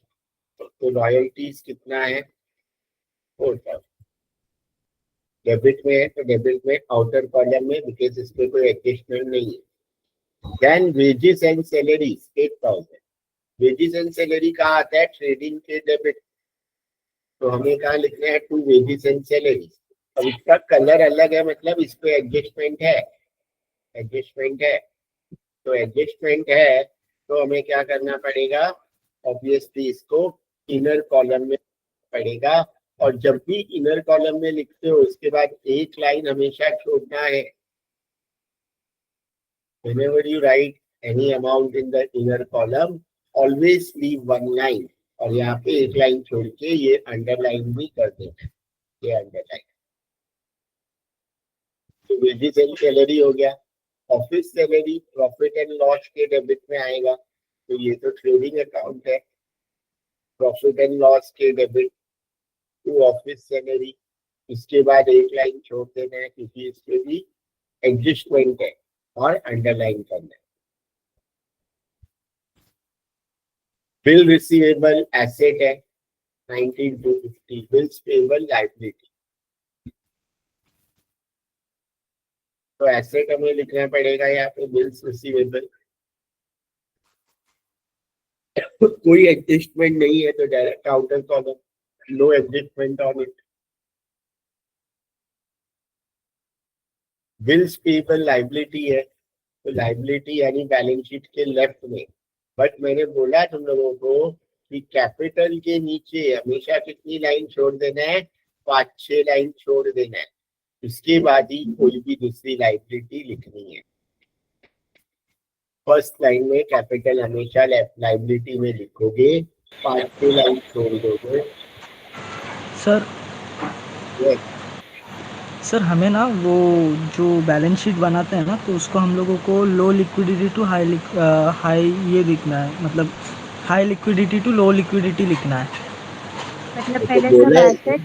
तो रॉयल्टीज कितना है 4,000, डेबिट में है तो डेबिट में आउटर कॉलम में, बिकॉज इस पे कोई एडजस्टमेंट नहीं है। Then wages and salaries 8,000, wages and salary कहाँ आता है, ट्रेडिंग के डेबिट, तो हमें कहाँ लिखना है, टू वेजेस एंड सैलरीज। अब इसका कलर अलग है, मतलब इस पे एडजस्टमेंट है, एडजस्टमेंट है, तो एडजस्टमेंट है तो हमें क्या करना पड़ेगा, ऑब्वियसली इसको इनर कॉलम में पड़ेगा। और जब भी इनर कॉलम में लिखते हो उसके बाद एक लाइन हमेशा छोड़ना है। Whenever you write any amount in the inner column, always leave one line, और यहाँ पे एक लाइन छोड़ के ये अंडरलाइन भी कर देना, ये अंडरलाइन। तो वेजेस एंड सैलरी हो गया। Office salary profit and loss के डेबिट में आएगा, तो ये तो ट्रेडिंग अकाउंट है, प्रॉफिट एंड लॉस के डेबिट टू ऑफिस सैलरी। इसके बाद एक लाइन छोड़ देना है क्योंकि इसके भी एडजस्टमेंट है और अंडरलाइन करना है। बिल रिसीवेबल एसेट है 19,250, बिल्स पेबल लायबिलिटी, तो एसेट हमें लिखना पड़ेगा यहाँ पे बिल्स रिसीवेबल। कोई एडजस्टमेंट नहीं है तो direct outer column, no adjustment on it. Bills payable liability है, तो लायबिलिटी यानी बैलेंस शीट के लेफ्ट में, बट मैंने बोला तुम लोगों को कि कैपिटल के नीचे हमेशा कितनी लाइन छोड़ देना है, 5-6 लाइन छोड़ देना है, उसके बाद ही कोई भी दूसरी लाइबिलिटी लिखनी है। फर्स्ट लाइन में कैपिटल हमेशा लाइबिलिटी में लिखोगे, 5-6 लाइन छोड़ दोगे। Sir Yes. सर हमें ना वो जो बैलेंस शीट बनाते हैं ना, तो उसको हम लोगों को लो लिक्विडिटी टू हाई ये लिखना है, मतलब high liquidity to low liquidity लिखना है। मतलब तो पहले सब बोला है एसेट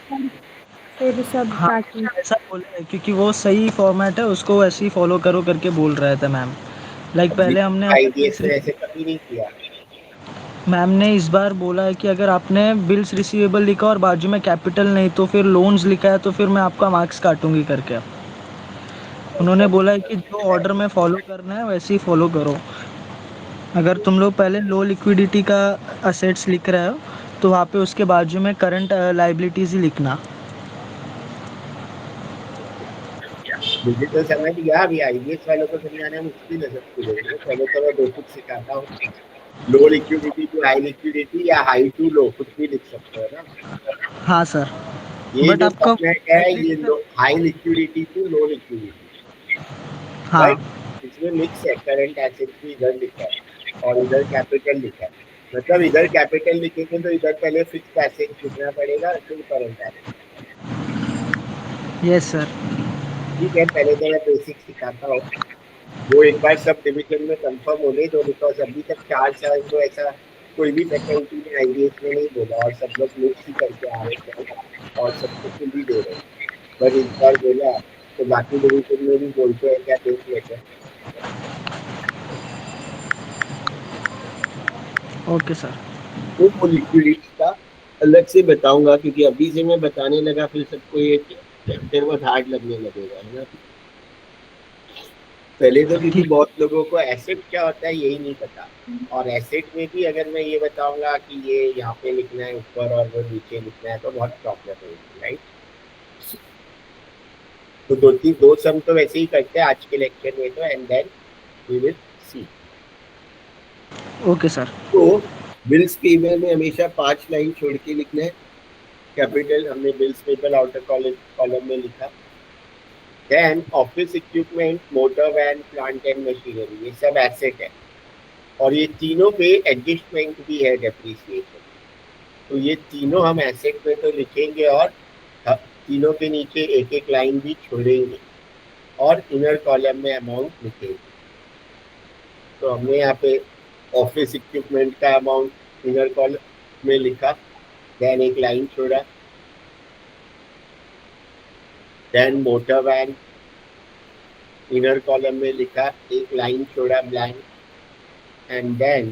फिर सब हाँ, बाकी। ऐसा बोला है क्योंकि वो सही फॉर्मेट है, उसको वैसे ही फॉलो करो करके बोल रहे थे मैम। लाइक अभी पहले हमने आईडीएस में ऐसे कभी नहीं किया। मैम ने इस बार बोला है कि अगर आपने बिल्स रिसीवेबल लिखा और बाजू में कैपिटल नहीं तो फिर लोन्स लिखा है तो फिर मैं आपका मार्क्स काटूंगी करके। उन्होंने बोला है कि जो ऑर्डर में फॉलो करना है वैसे ही फॉलो करो। अगर तुम लोग पहले लो लिक्विडिटी का असेट्स लिख रहे हो तो वहाँ पे उसके बाजू में करंट लाइबिलिटीज ही लिखना। मुझे तो समझ गया, अभी आईडीएस वालों को समझाना मुश्किल है सबको लोगों को। पहले तो मैं बेसिक सिखाता हूँ। लो लिक्विडिटी टू हाई लिक्विडिटी या हाई टू लो, कुछ भी लिख सकते हो ना। हाँ सर, ये बट जो आपका फॉर्मेट है ये high liquidity to low liquidity, हाँ बट इसमें मिक्स है। करंट एसेट भी इधर लिखा है और इधर कैपिटल लिखा है। मतलब इधर कैपिटल लिखेंगे तो इधर पहले फिक्स एसेट लिखना पड़ेगा, फिर करंट एसेट। Yes sir. ठीक है, पहले तो मैं बेसिक सिखाता हूँ। वो एक बार सब डिवीजन में कंफर्म होने दो, बिकॉज अभी तक 4 साल तो ऐसा कोई भी फैकल्टी ने आईडीएस में नहीं बोला और सब लोग मिक्स ही करके आ रहे थे और सबको फुल ही दे रहे थे। पर इस बार बोला तो बाकी डिवीजन में भी बोलते हैं क्या, देख लेते हैं। Okay sir. तो वो लिक्विडिटी का अलग से बताऊंगा, क्योंकि अभी से मैं बताने लगा फिर सबको ये फिर वो हार्ड लगने लगेगा, है ना। पहले तो क्योंकि ठीक। बहुत लोगों को एसेट क्या होता है यही नहीं पता, और एसेट में भी अगर मैं ये बताऊंगा कि ये यहाँ पे लिखना है ऊपर और वो नीचे लिखना है तो बहुत प्रॉब्लम होगी, राइट। तो दो सम तो वैसे ही करते हैं आज के लेक्चर में, तो and then we will see. Okay sir. तो बिल्स पेबल में हमेशा 5 लाइन छोड़ के लिखना है। कैपिटल हमने बिल्स पेबल आउटर कॉलम में लिखा। Then office equipment, motor van, plant and machinery, ये सब एसेट है और ये तीनों पे एडजस्टमेंट भी है, डेप्रिसिएशन। तो ये तीनों हम एसेट में तो लिखेंगे और तीनों के नीचे एक एक लाइन भी छोड़ेंगे और इनर कॉलम में अमाउंट लिखेंगे। तो हमने यहाँ पे ऑफिस इक्विपमेंट का अमाउंट इनर कॉलम में लिखा, देन एक लाइन छोड़ा। Then motor van inner column में लिखा, एक लाइन छोड़ा blank. And then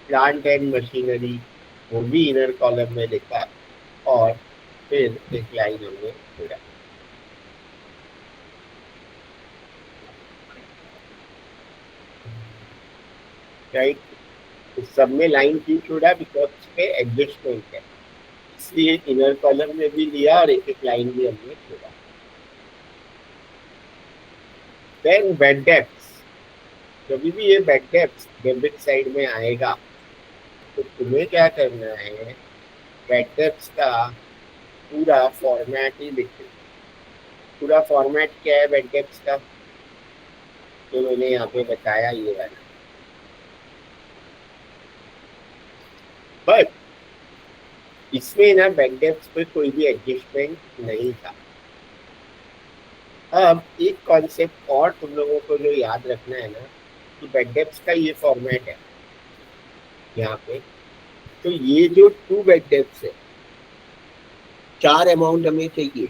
plant and machinery, वो भी इनर कॉलम में लिखा और फिर एक लाइन हमने छोड़ा। राइट। तो सब में लाइन क्यों छोड़ा, बिकॉज पे एडजस्टमेंट है, इसलिए इनर कॉलम में भी लिया और एक एक लाइन भी हमने छोड़ा। देन बेड डेप्थ, जब भी ये बेड डेप्थ डेबिट साइड में आएगा तो तुम्हें क्या करना है, बेड डेप्थ का पूरा फॉर्मेट ही लिख देना। पूरा फॉर्मेट क्या है बेड डेप्थ का, तो मैंने यहाँ पे बताया ये वाला। बट इसमें ना बेड डेप्थ पे कोई भी एडजस्टमेंट नहीं था। अब एक कॉन्सेप्ट और तुम लोगों को जो याद रखना है ना, कि बेड डेप्थ का ये फॉर्मेट है यहाँ पे। तो ये जो 2 बेड डेप्थ है, 4 अमाउंट हमें चाहिए।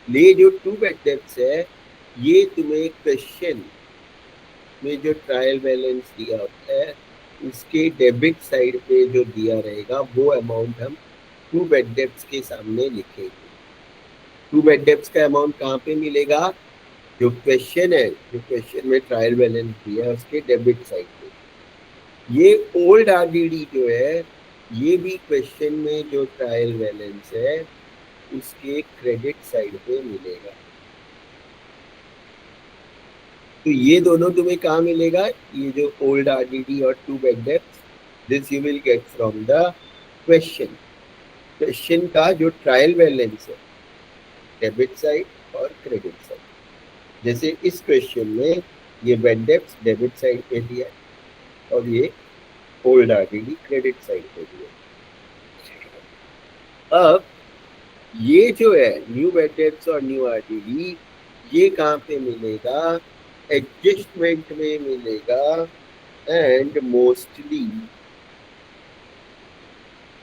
ये जो 2 बेड डेप्थ है, ये तुम्हें क्वेश्चन में जो ट्रायल बैलेंस दिया होता है उसके डेबिट साइड पे जो दिया रहेगा वो अमाउंट हम 2 बेड डेप्थ के सामने लिखेंगे। 2 बेड डेप्थ का अमाउंट कहाँ पे मिलेगा, जो क्वेश्चन है, जो क्वेश्चन में ट्रायल बैलेंस दिया है उसके डेबिट साइड पे। ये ओल्ड आरडीडी जो है, ये भी क्वेश्चन में जो ट्रायल बैलेंस है उसके क्रेडिट साइड पे मिलेगा। तो ये दोनों तुम्हें कहाँ मिलेगा, ये जो ओल्ड आरडीडी और to bad debts, this you will get from the question का जो ट्रायल बैलेंस है, डेबिट साइड और क्रेडिट साइड। जैसे इस क्वेश्चन में ये बैड डेब्ट्स डेबिट साइड पे दिया है और ये ओल्ड आरडीडी क्रेडिट साइड पे दिया है। अब ये जो है न्यू बैड डेब्ट्स और न्यू आरडीडी, ये कहाँ पे मिलेगा, एडजस्टमेंट में मिलेगा, and mostly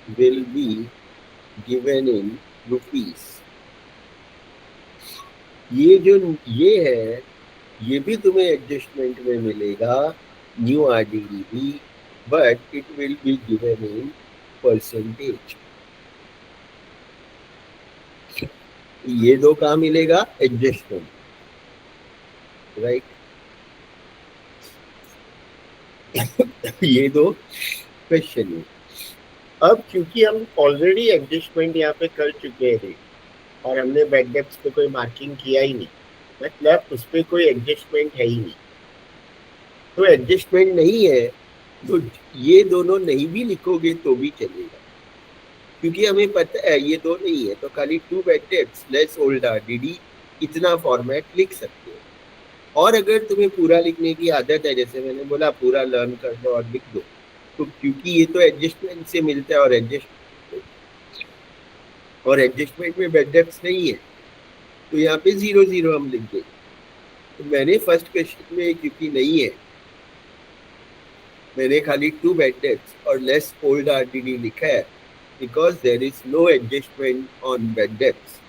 will be given in rupees. ये जो ये है, ये भी तुम्हें एडजस्टमेंट में मिलेगा, न्यू आरडीडी भी, but it will be given in percentage. ये दो कहाँ मिलेगा, एडजस्टमेंट, राइट। ये दो क्वेश्चन है। अब क्योंकि हम ऑलरेडी एडजस्टमेंट यहाँ पे कर चुके हैं और हमने बैड डेब्ट्स पे कोई मार्किंग किया ही नहीं, मतलब उस पर कोई एडजस्टमेंट है ही नहीं, तो एडजस्टमेंट नहीं है तो ये दोनों नहीं भी लिखोगे तो भी चलेगा, क्योंकि हमें पता है ये दो नहीं है, तो खाली to bad debts less old RDD इतना फॉर्मेट लिख सकते हो। और अगर तुम्हें पूरा लिखने की आदत है, जैसे मैंने बोला पूरा लर्न कर लो और लिख दो, तो क्योंकि ये तो एडजस्टमेंट से मिलता है और एडजस्टमेंट में बैड डेब्ट्स नहीं है, तो यहाँ पे 0 0 हम लिख देंगे। तो मैंने फर्स्ट क्वेश्चन में क्योंकि नहीं है, मैंने खाली टू बैड डेब्ट्स और लेस ओल्ड आरडीडी लिखा है, because there is no adjustment on bad debts.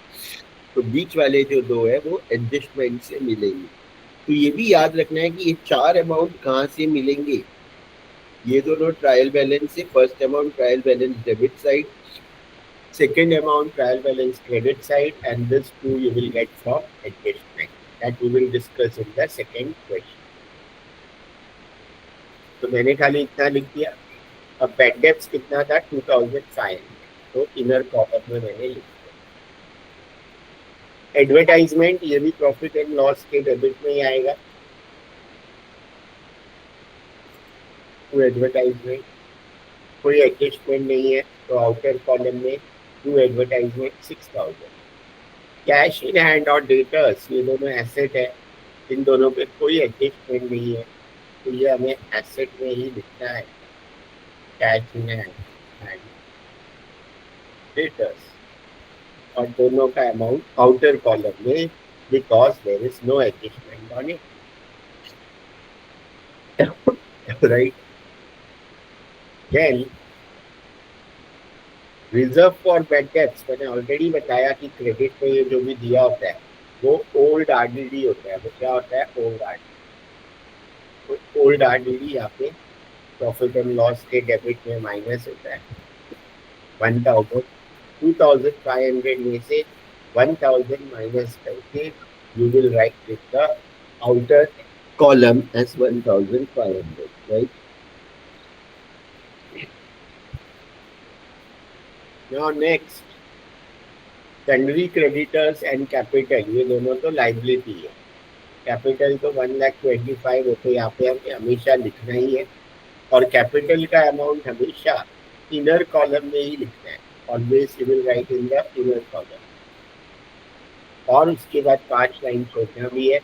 तो बीच वाले जो दो है वो एडजस्टमेंट से मिलेंगे। तो ये भी याद रखना है कि ये चार अमाउंट कहाँ से मिलेंगे, ये दोनों ट्रायल बैलेंस से, first amount trial balance debit side, second amount trial balance credit side, and this two you will get from adjustment that we will discuss in the second question. तो मैंने खाली इतना लिख दिया। अब बैड डेब्ट्स कितना था, 2500, तो इनर कॉलम में मैंने लिख दिया। एडवर्टाइजमेंट, ये भी प्रॉफिट एंड लॉस के डेबिट में ही आएगा। तो एडवर्टाइजमेंट कोई एडजस्टमेंट नहीं है, तो आउटर कॉलम में to advertisement 6000। Cash in hand और डेटर्स, ये दोनों एसेट है, इन दोनों पे कोई एडजस्टमेंट नहीं है, तो ये हमें एसेट में ही लिखना है, कैश इन हैंड डेटर्स, और दोनों का अमाउंट आउटर कॉलम में, because there is no adjustment on it, right. Then reserve for bad debts, मैंने ऑलरेडी बताया कि क्रेडिट पे ये जो भी दिया होता है वो ओल्ड आरडीडी होता है। वो क्या होता है, ओल्ड आरडीडी। तो ओल्ड आरडीडी यहाँ पे प्रॉफिट एंड लॉस के डेबिट में माइनस होता है 1000। 2500 में से 1000 माइनस करके you will write with the outer column as 1500, right. Now next, sundry creditors and capital, ये दोनों तो लाइबिलिटी है। कैपिटल तो 1,25,000 होते, यहाँ पे हमें हमेशा लिखना ही है, और कैपिटल का अमाउंट हमेशा इनर कॉलम में ही लिखना है, always you will right in the inner column, और उसके बाद 5 लाइन छोड़ना भी है।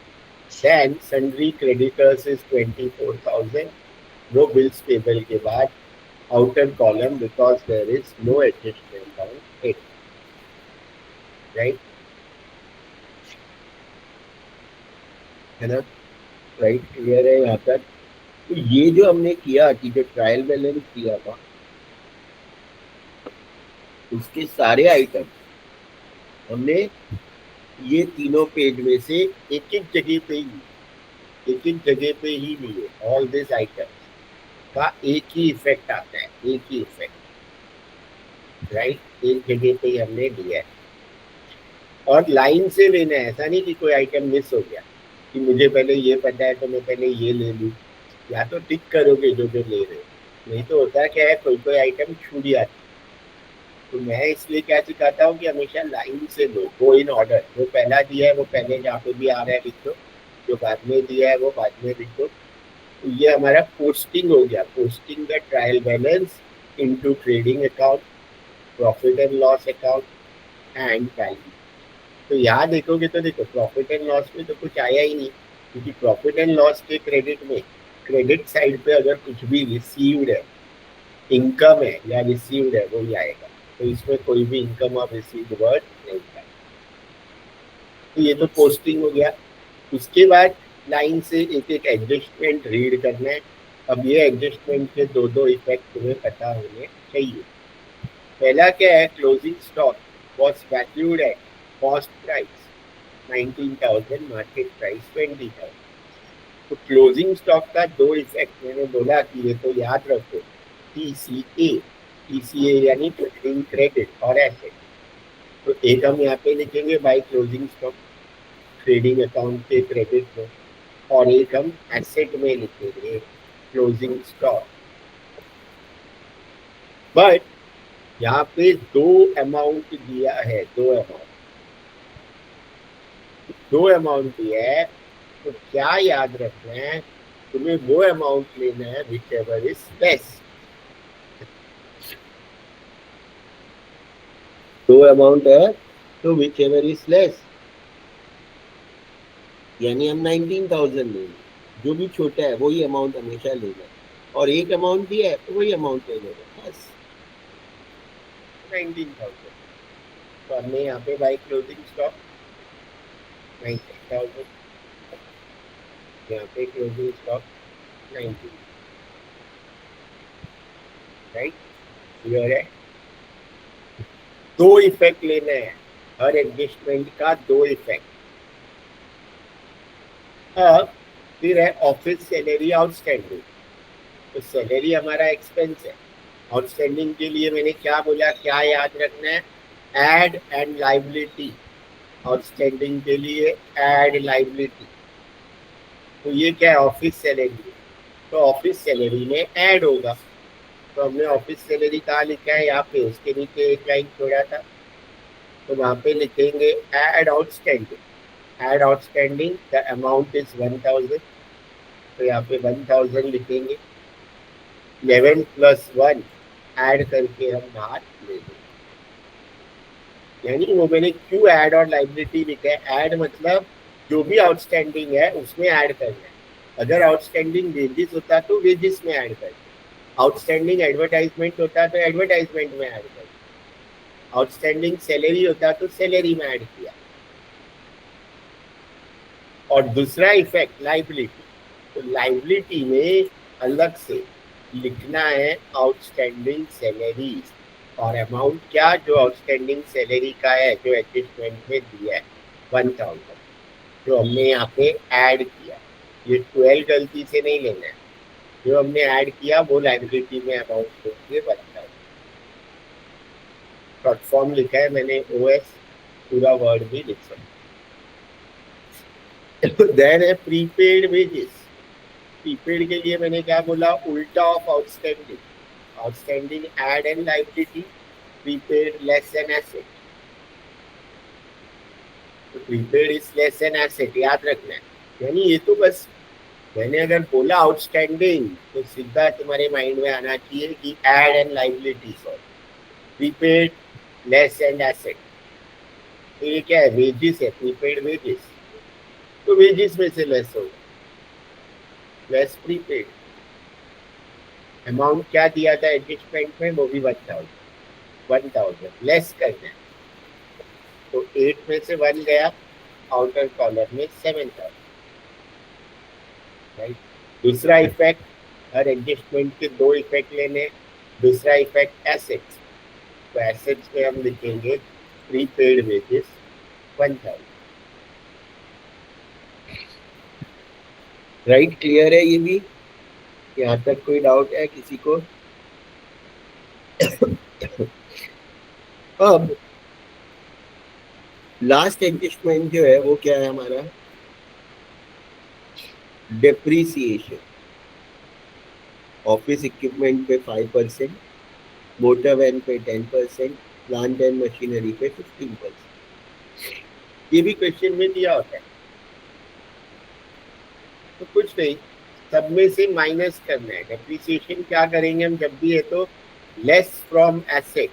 देन सन्ड्री क्रेडिटर्स इज 24,000, वो बिल्स पेबल के बाद outer column, because there is no adjustment on it, right? है ना, राइट, क्लियर है यहाँ तक। तो ये जो हमने किया कि जो ट्रायल बैलेंस किया था उसके सारे आइटम हमने ये तीनों पेज में से एक एक जगह पे ही लिए। ऑल दिस आइटम का एक ही इफेक्ट आता है, एक ही इफेक्ट, राइट, एक जगह पे ही हमने दिया है, और लाइन से लेना है। ऐसा नहीं कि कोई आइटम मिस हो गया कि मुझे पहले ये पता है तो मैं पहले ये ले लूँ, या तो टिक करोगे जो जो ले रहे हो, नहीं तो होता क्या है कोई कोई आइटम छूट जाती। तो मैं इसलिए क्या सिखाता हूँ कि हमेशा लाइन से लो, गो इन ऑर्डर। जो पहला दिया है वो पहले जहाँ पे भी आ रहा है लिख दो, जो बाद में दिया है वो बाद में लिखो। तो ये हमारा पोस्टिंग हो गया, posting the trial balance into trading account, profit and loss account and value. तो यहाँ देखोगे तो देखो प्रॉफिट एंड लॉस में तो कुछ आया ही नहीं, क्योंकि प्रॉफिट एंड लॉस के क्रेडिट में क्रेडिट साइड पे अगर कुछ भी रिसीव्ड है, इनकम है या रिसीव्ड है, वही आएगा। तो इसमें कोई भी इनकम और रिसीव्ड वर्ड नहीं था। तो ये तो पोस्टिंग हो गया। उसके बाद लाइन से एक एक एडजस्टमेंट रीड करना है। अब ये एडजस्टमेंट के दो दो इफेक्ट तुम्हें पता होने चाहिए। पहला क्या है, closing stock was valued at cost price 19,000, market price 20,000। तो क्लोजिंग स्टॉक का दो इफेक्ट मैंने बोला कि ये तो याद रखो, टीसीए यानी ट्रेडिंग क्रेडिट और एसेट। तो एक हम यहाँ पे लिखेंगे bye closing stock trading account के क्रेडिट में, और एक हम एसेट में लिखेंगे क्लोजिंग स्टॉक। बट यहाँ पे दो अमाउंट दिया है, दो अमाउंट दिया है। तो क्या याद रखना है, तुम्हें वो अमाउंट लेना है विच एवर इज लेस। दो अमाउंट है तो विच एवर इज लेस, यानी हम 19,000 लेंगे, जो भी छोटा है वही अमाउंट हमेशा लेना है, और एक अमाउंट दिया है तो वही अमाउंट ले लेना, बस 19,000। तो हमने यहाँ पे बाय क्लोजिंग स्टॉक 19,000, यहाँ पे क्लोजिंग स्टॉक 19, राइट, क्लियर है। दो इफेक्ट लेना है, हर एडजस्टमेंट का दो इफेक्ट। अब फिर है ऑफिस सैलरी आउटस्टैंडिंग। तो सैलरी हमारा एक्सपेंस है, आउटस्टैंडिंग के लिए मैंने क्या बोला, क्या याद रखना है, एड एंड लाइबिलिटी। आउटस्टैंडिंग के लिए एड लाइबिलिटी। तो ये क्या है, ऑफिस सैलरी, तो ऑफिस सैलरी में ऐड होगा। तो हमने ऑफिस सैलरी कहाँ लिखा है, यहाँ पे, उसके नीचे एक लाइन छोड़ा था, तो वहाँ पे लिखेंगे ad outstanding. Ad outstanding the amount is 1,000, तो यहाँ पे 1,000 लिखेंगे। 11 + 1 ऐड करके हम बाहर ले लेंगे। यानी वो मैंने क्यों ऐड और लाइबिलिटी लिखा है, ऐड मतलब जो भी आउटस्टैंडिंग है उसमें ऐड करना है। अगर आउटस्टैंडिंग वेजेस होता तो वेजेस में ऐड करना, आउटस्टैंडिंग एडवर्टाइजमेंट होता तो एडवर्टाइजमेंट में ऐड करना, आउटस्टैंडिंग सैलरी होता तो सैलरी में ऐड किया। और दूसरा इफेक्ट लाइबिलिटी, तो लाइबिलिटी में अलग से लिखना है आउटस्टैंडिंग सैलरीज, और अमाउंट क्या, जो आउटस्टैंडिंग सैलरी का है, जो एडजस्टमेंट में दिया है 1,000, जो हमने यहाँ पे ऐड किया। ये 12 गलती से नहीं लेना है, जो हमने ऐड किया वो लाइबिलिटी में अमाउंट होके बनता है। शॉर्ट फॉर्म लिखा है मैंने OS, पूरा वर्ड भी लिख सकता। देन है प्रीपेड वेजेस। प्रीपेड के लिए मैंने क्या बोला, उल्टा of outstanding. Outstanding add and liability, prepaid less an asset. तो prepaid is less an asset, याद रखना है। यानी ये तो बस मैंने अगर बोला आउटस्टैंडिंग तो सीधा तुम्हारे माइंड में आना चाहिए कि add and liability for prepaid less and asset. तो ये क्या है, वेजेस है, प्रीपेड वेजेस, तो वेजेस में से लेस होगा, लेस प्रीपेड। अमाउंट क्या दिया था एडजस्टमेंट में, वो भी 1,000 लेस करना है। तो 8 में से 1 गया, आउटर कॉलम में 7,000, राइट। दूसरा इफेक्ट, हर एडजस्टमेंट के दो इफेक्ट लेने। दूसरा इफेक्ट एसेट्स, तो एसेट्स में हम लिखेंगे प्रीपेड वेजेस 1,000, राइट। क्लियर है ये भी, यहाँ तक कोई डाउट है किसी को? अब लास्ट एडजस्टमेंट जो है वो क्या है हमारा, डेप्रीसिएशन। ऑफिस इक्विपमेंट पे 5%, मोटर वैन पे 10%, प्लांट एंड मशीनरी पे 15%। ये भी क्वेश्चन में दिया होता है। तो कुछ नहीं, सब में से माइनस करना है। डेप्रिसिएशन क्या करेंगे हम जब भी है तो लेस फ्रॉम एसेट,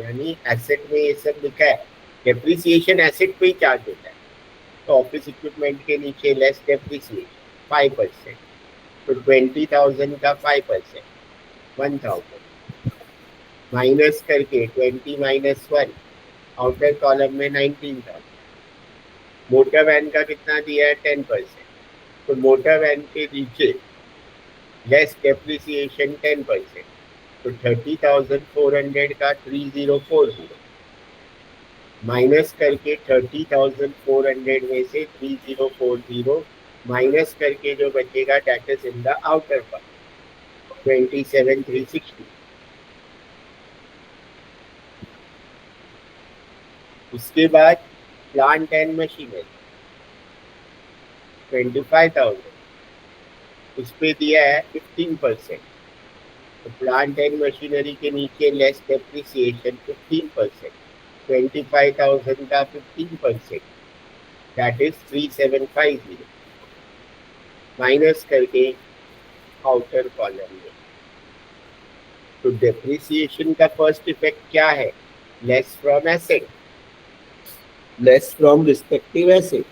यानी एसेट में ये सब लिखा है, डेप्रिसिएशन एसेट पे ही चार्ज होता है। तो ऑफिस इक्विपमेंट के नीचे लेस डेप्रिसिएशन 5%, तो 20,000 का 5% 1,000 माइनस करके 20 माइनस 1, आउटर कॉलम में 19,000। मोटर वैन का कितना दिया है 10%, तो मोटर वैन के नीचे लेस डेप्रिसिएशन 10%, तो 30,400 का 3040 माइनस करके 30,400 में से 3040 माइनस करके जो बचेगा that is in the outer part 27,360। उसके बाद प्लांट एंड मशीनरी 25,000, उस पे दिया है 15%, तो प्लांट एंड मशीनरी के नीचे लेस डेप्रिसिएशन 15%, 25,000 का 15% दैट इज 3750 माइनस करके आउटर कॉलम में। तो डेप्रिसिएशन का फर्स्ट इफेक्ट क्या है, less from asset, less from respective asset.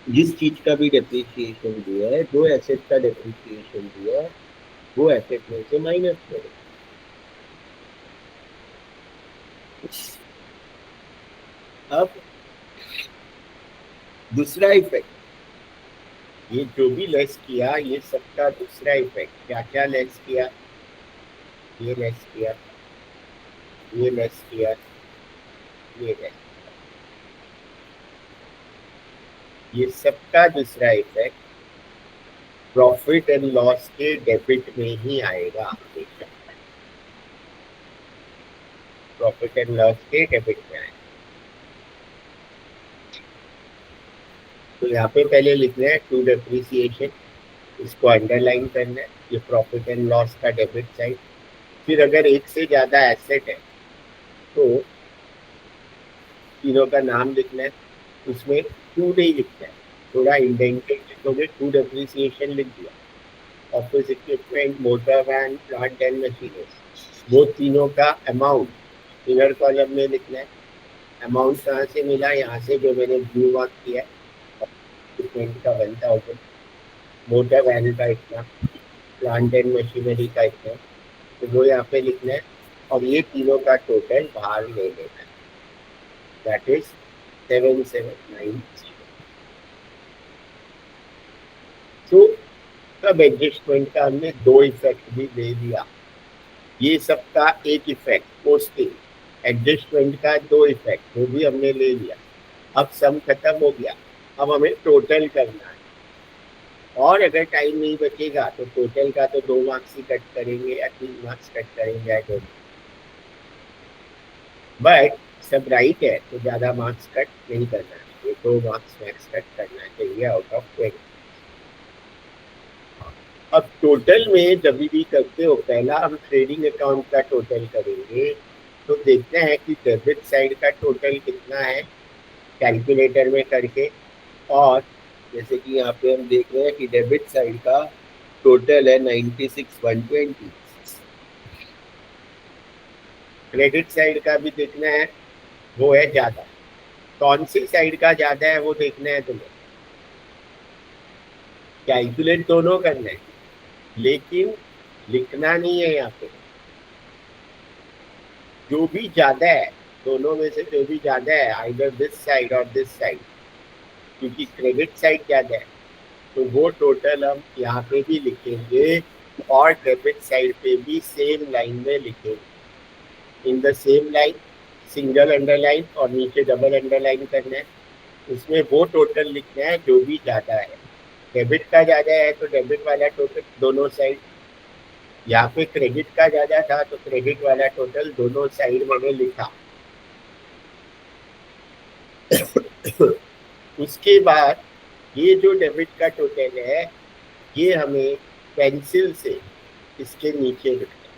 जिस चीज का भी डेप्रिसिएशन दिया है, जो एसेट का डेप्रिसिएशन दिया है वो एसेट में से माइनस करें। अब दूसरा इफेक्ट, ये जो भी लेस किया ये सबका दूसरा इफेक्ट, क्या क्या लेस किया, ये लेस किया, ये लेस किया, ये लेस, ये सबका दूसरा इफेक्ट प्रॉफिट एंड लॉस के डेबिट में ही आएगा हमेशा, प्रॉफिट एंड लॉस के डेबिट में आएगा। तो यहाँ पे पहले लिखना है टू डेप्रिसिएशन, इसको अंडरलाइन करना है, ये प्रॉफिट एंड लॉस का डेबिट साइड। फिर अगर एक से ज्यादा एसेट है तो तीनों का नाम लिखना है, उसमें टू नहीं लिखना है, थोड़ा इंडेंटेड लिखोगे, टू डेप्रिसिएशन लिख दिया। Office equipment, motor van, plant and machinery, वो तीनों का अमाउंट इनर कॉलम में लिखना है। अमाउंट कहाँ से मिला, यहाँ से जो मैंने ब्लू मार्क किया, इक्विपमेंट का 1,000, मोटर वैन का इतना, प्लांट एंड मशीनरी का इतना, तो वो यहाँ पे लिखना है। और ये तीनों का टोटल बाहर ले लेना है, दैट इज 7790। तो सब एडजस्टमेंट का हमने दो इफेक्ट भी ले लिया, ये सबका एक इफेक्ट पोस्टिंग, एडजस्टमेंट का दो इफेक्ट वो भी हमने ले लिया। अब सम खत्म हो गया, अब हमें टोटल करना है। और अगर टाइम नहीं बचेगा तो टोटल का तो 2 मार्क्स ही कट करेंगे या 3 मार्क्स कट करेंगे, आई डोंट नो, बट सब राइट है तो ज़्यादा मार्क्स कट नहीं करना है, ये 2 मार्क्स मैक्स कट करना चाहिए आउट ऑफ 20। अब टोटल में जब भी करते हो, पहला हम ट्रेडिंग अकाउंट का टोटल करेंगे, तो देखते हैं कि डेबिट साइड का टोटल कितना है कैलकुलेटर में करके। और जैसे कि यहाँ पे हम देख रहे हैं कि डेबिट साइड का टोटल है 96,120, क्रेडिट साइड का भी देखना है, वो है ज़्यादा। कौन सी साइड का ज़्यादा है वो देखना है तुम्हें, कैलकुलेट दोनों करना है, लेकिन लिखना नहीं है यहाँ पे। जो भी ज़्यादा है दोनों में से, जो भी ज़्यादा है आइदर दिस साइड और दिस साइड, क्योंकि क्रेडिट साइड ज़्यादा है तो वो टोटल हम यहाँ पे भी लिखेंगे और डेबिट साइड पे भी सेम लाइन में लिखेंगे, in the same line, single underline और नीचे डबल अंडरलाइन करना है। उसमें वो टोटल लिखना है जो भी ज़्यादा है। डेबिट का ज़्यादा है तो डेबिट वाला टोटल दोनों साइड, यहाँ पे क्रेडिट का ज़्यादा था तो क्रेडिट वाला टोटल दोनों साइड मैंने लिखा। उसके बाद ये जो डेबिट का टोटल है ये हमें पेंसिल से इसके नीचे लिखना है,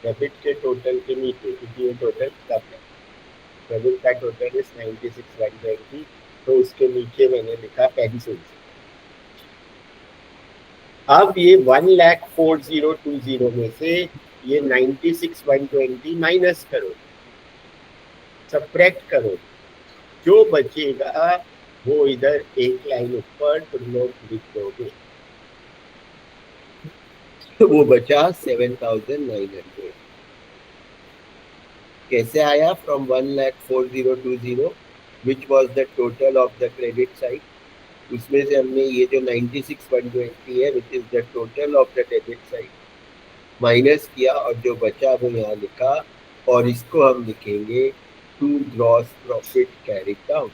डेबिट के टोटल के नीचे, क्योंकि ये टोटल कम है। डेबिट का टोटल इज 96,120, तो उसके नीचे मैंने लिखा पेंसिल से। अब ये 1,04,020 में से ये 96,120 माइनस करो, सब्ट्रैक्ट करो, जो बचेगा वो इधर एक लाइन ऊपर तुम लोग लिख दोगे, तो वो बचा 7,900। कैसे आया? From 1,04,020 which was the total of the credit side, उसमें से हमने ये जो 96,120 है which is the total of the debit side minus किया, और जो बचा वो यहाँ लिखा, और इसको हम लिखेंगे to gross profit carried down.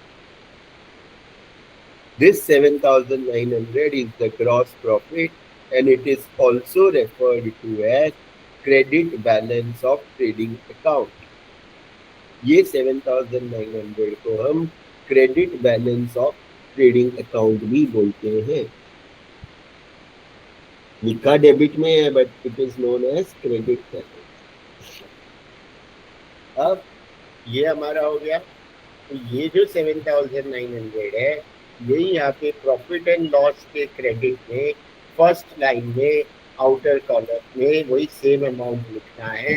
This 7,900 is the gross profit and it is also referred to as credit balance of trading account. ये 7,900 को हम credit balance of trading account भी बोलते हैं। लिखा डेबिट में है but it is known as credit balance. अब ये हमारा हो गया। तो ये जो 7,900 है यही यहाँ पे प्रॉफिट एंड लॉस के क्रेडिट में फर्स्ट लाइन में आउटर कॉलम में वही सेम अमाउंट लिखना है,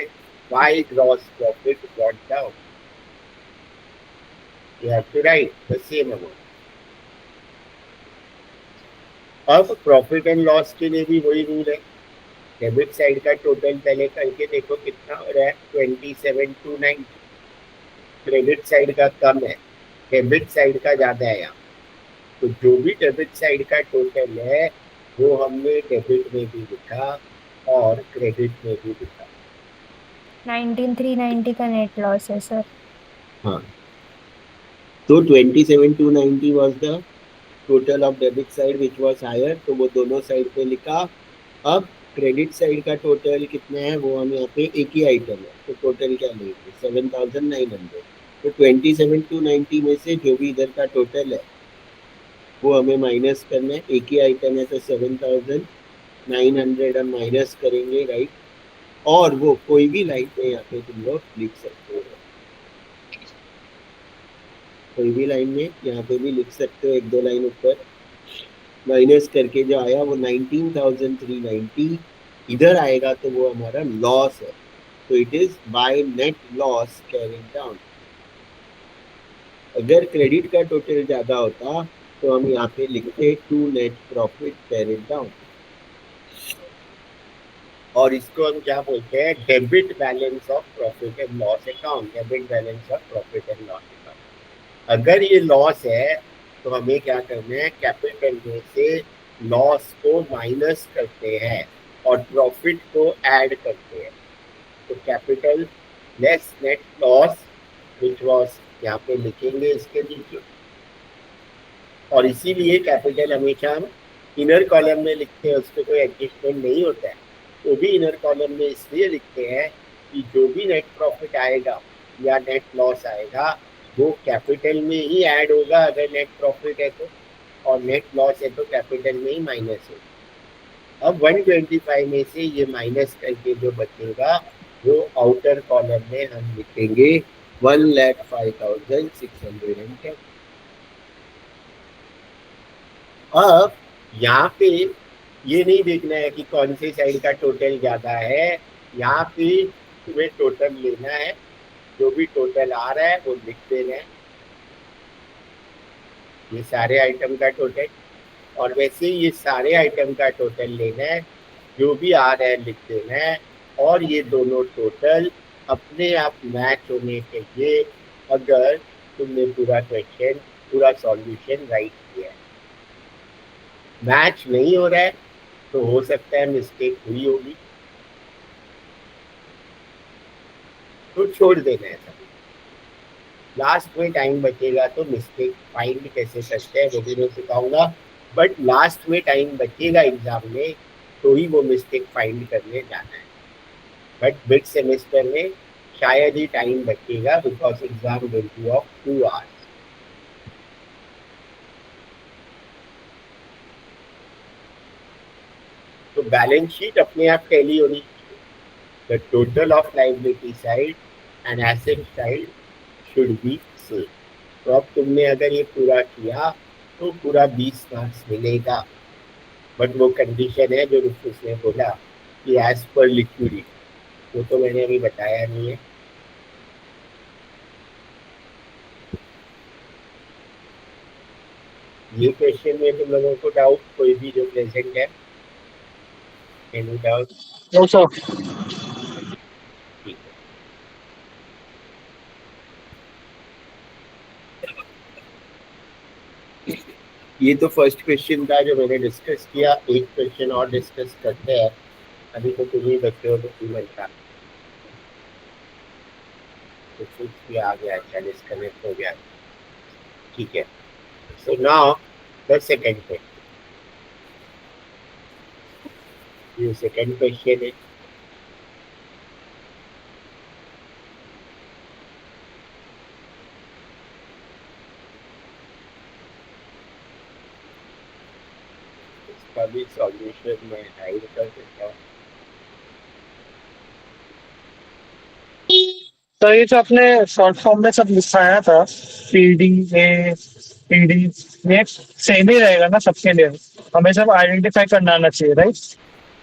by gross profit brought down, you have to write the same amount। अब प्रॉफिट एंड लॉस के लिए भी वही रूल है, डेबिट साइड का टोटल पहले करके देखो कितना हो रहा है, 27,290। क्रेडिट साइड का कम है, डेबिट साइड का ज्यादा है यहाँ, तो जो भी डेबिट साइड का टोटल है वो हमने डेबिट में भी लिखा और क्रेडिट में भी लिखा। 19,390 का नेट लॉस है सर। हाँ, तो 27,290 was the total of debit side which was higher, तो वो दोनों साइड पे लिखा। अब क्रेडिट साइड का टोटल कितना है वो हम यहाँ पे एक ही आइटम है, तो टोटल क्या लेंगे 7,900। तो 27,290 में से जो भी इधर का टोटल है वो हमें माइनस करना है, एक ही आइटम है तो 7,900 हम माइनस करेंगे, राइट। और वो कोई भी लाइन में यहाँ पे तुम लोग लिख सकते हो, कोई भी लाइन में यहाँ पे भी लिख सकते हो, एक दो लाइन ऊपर माइनस करके जो आया वो 19,390 इधर आएगा तो वो हमारा लॉस है, तो it is by net loss carrying down. अगर क्रेडिट का टोटल ज्यादा होता तो हम यहाँ पे लिखते to net profit carried down, और इसको हम क्या बोलते हैं, debit balance of profit and loss account, debit balance of profit and loss account. अगर ये लॉस है तो हमें क्या करना है, कैपिटल में से लॉस को माइनस करते हैं और प्रॉफिट को ऐड करते हैं, तो capital less net loss which was यहाँ पे लिखेंगे इसके नीचे। और इसीलिए कैपिटल हमेशा हम इनर कॉलम में लिखते हैं, उसको कोई एडजस्टमेंट नहीं होता है, तो भी इनर कॉलम में इसलिए लिखते हैं कि जो भी नेट प्रॉफिट आएगा या नेट लॉस आएगा वो कैपिटल में ही ऐड होगा अगर नेट प्रॉफिट है तो, और नेट लॉस है तो कैपिटल में ही माइनस होगा। अब 125 में से ये माइनस करके जो बचेगा वो आउटर कॉलम में हम लिखेंगे 1,05,610। अब यहाँ पे ये नहीं देखना है कि कौन सी साइड का टोटल ज्यादा है, यहाँ पे तुम्हें टोटल लेना है, जो भी टोटल आ रहा है वो लिख देना है, ये सारे आइटम का टोटल, और वैसे ये सारे आइटम का टोटल लेना है, जो भी आ रहा है लिख देना है, और ये दोनों टोटल अपने आप मैच होने चाहिए अगर तुमने पूरा क्वेश्चन पूरा सॉल्यूशन राइट किया है। मैच नहीं हो रहा है तो हो सकता है मिस्टेक हुई होगी, तो छोड़ देना है सब। लास्ट में टाइम बचेगा तो मिस्टेक फाइंड कैसे करते हैं वो भी मैं सिखाऊंगा, बट लास्ट में टाइम बचेगा एग्जाम में तो ही वो मिस्टेक फाइंड करने जाना है, बट मिड सेमेस्टर में शायद ही टाइम बचेगा because exam will be of 2 hours. तो बैलेंस शीट अपने आप टैली होनी चाहिए, the total of liability side and asset side should be same. तो अब तुमने अगर ये पूरा किया तो पूरा 20 मार्क्स मिलेगा। बट वो कंडीशन है जो उसने बोला कि एज पर लिक्विडिटी, वो तो मैंने अभी बताया नहीं है। ये क्वेश्चन में तुम लोगों को डाउट कोई भी जो प्रेजेंट है? Any doubt? No sir. ठीक है। ये तो फर्स्ट क्वेश्चन था जो मैंने डिस्कस किया। एक क्वेश्चन और डिस्कस करते हैं। अभी तो तुम ही बच्चे हो, तो तुम का तो भी आ गया, अच्छा डिस्कनेक्ट हो गया। ठीक है, so now the second question. ये सेकंड क्वेश्चन है। इसका भी सॉल्यूशन मैं हाइड कर देता हूँ। तो ये जो आपने शॉर्ट फॉर्म में सब लिखाया था, पीडी ए पीडी, ये सेम ही रहेगा ना सबके लिए? हमें सब आइडेंटिफाई करना आना चाहिए, राइट?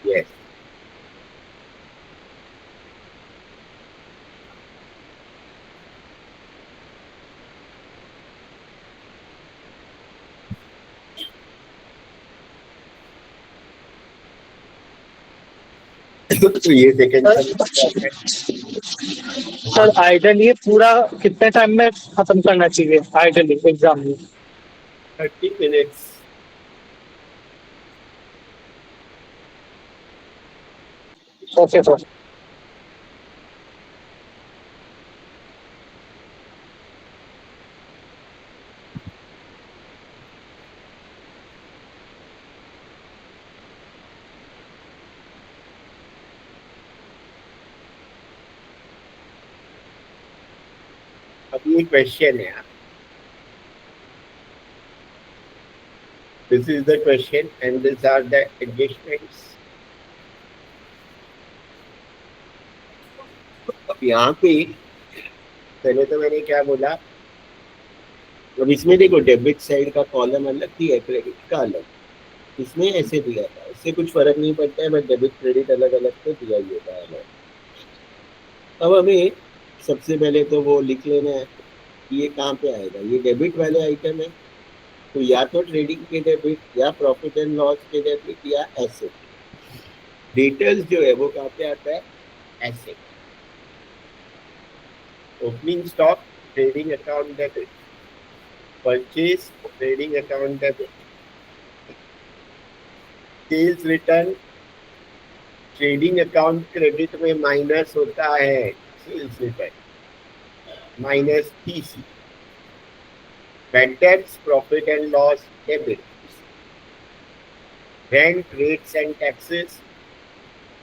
यस, तो ये सेकंड सर आइडली पूरा कितने टाइम में खत्म करना चाहिए आइडली एग्जाम में? 30 मिनट्स। Okay sir. अब ये क्वेश्चन है, this is the question and this are the adjustments. अब यहाँ पे पहले तो मैंने क्या बोला, अब इसमें देखो डेबिट साइड का कॉलम अलग दिया है, क्रेडिट का अलग। इसमें ऐसे दिया था, इससे कुछ फर्क नहीं पड़ता है, बट डेबिट क्रेडिट अलग अलग तो दिया ही होता है। अब हमें सबसे पहले तो वो लिख लेना है कि ये कहाँ पे आएगा। ये डेबिट वाले आइटम है, तो या तो ट्रेडिंग के डेबिट या प्रॉफिट एंड लॉस के डेबिट या एसेट। डिटेल्स जो है वो कहाँ पे आता है? Asset. Opening stock trading account debit, purchase trading account debit, sales return trading account credit में माइनस होता है, sales return minus TC, bank tax profit and loss debit, rent rates and taxes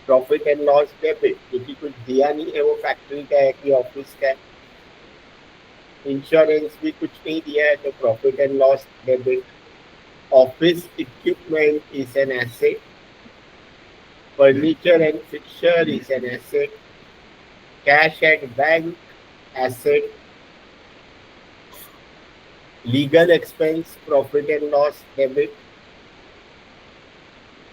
profit and loss debit, क्योंकि कुछ दिया नहीं है, वो फैक्ट्री का है कि ऑफिस का है। इंश्योरेंस भी कुछ नहीं दिया है, तो profit and loss debit. Office equipment is an asset, furniture and fixture is an asset, cash at bank asset, legal expense profit and loss debit,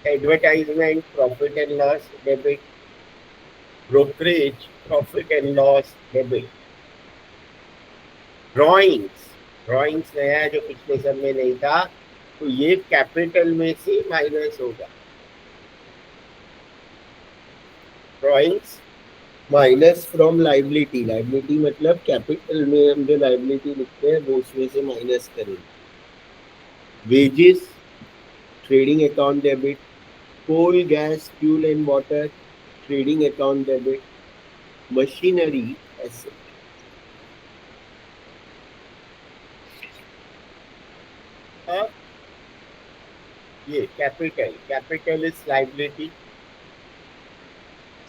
advertisement profit and loss debit, brokerage profit and loss debit, drawings नया है जो पिछले सब में नहीं था, तो ये कैपिटल में से माइनस होगा। Drawings minus from liability, liability मतलब कैपिटल में हम जो लाइबिलिटी लिखते हैं वो उसमें से माइनस करेंगे। Wages trading account debit, coal gas fuel and water trading account debit, machinery asset. अब ये capital is liability,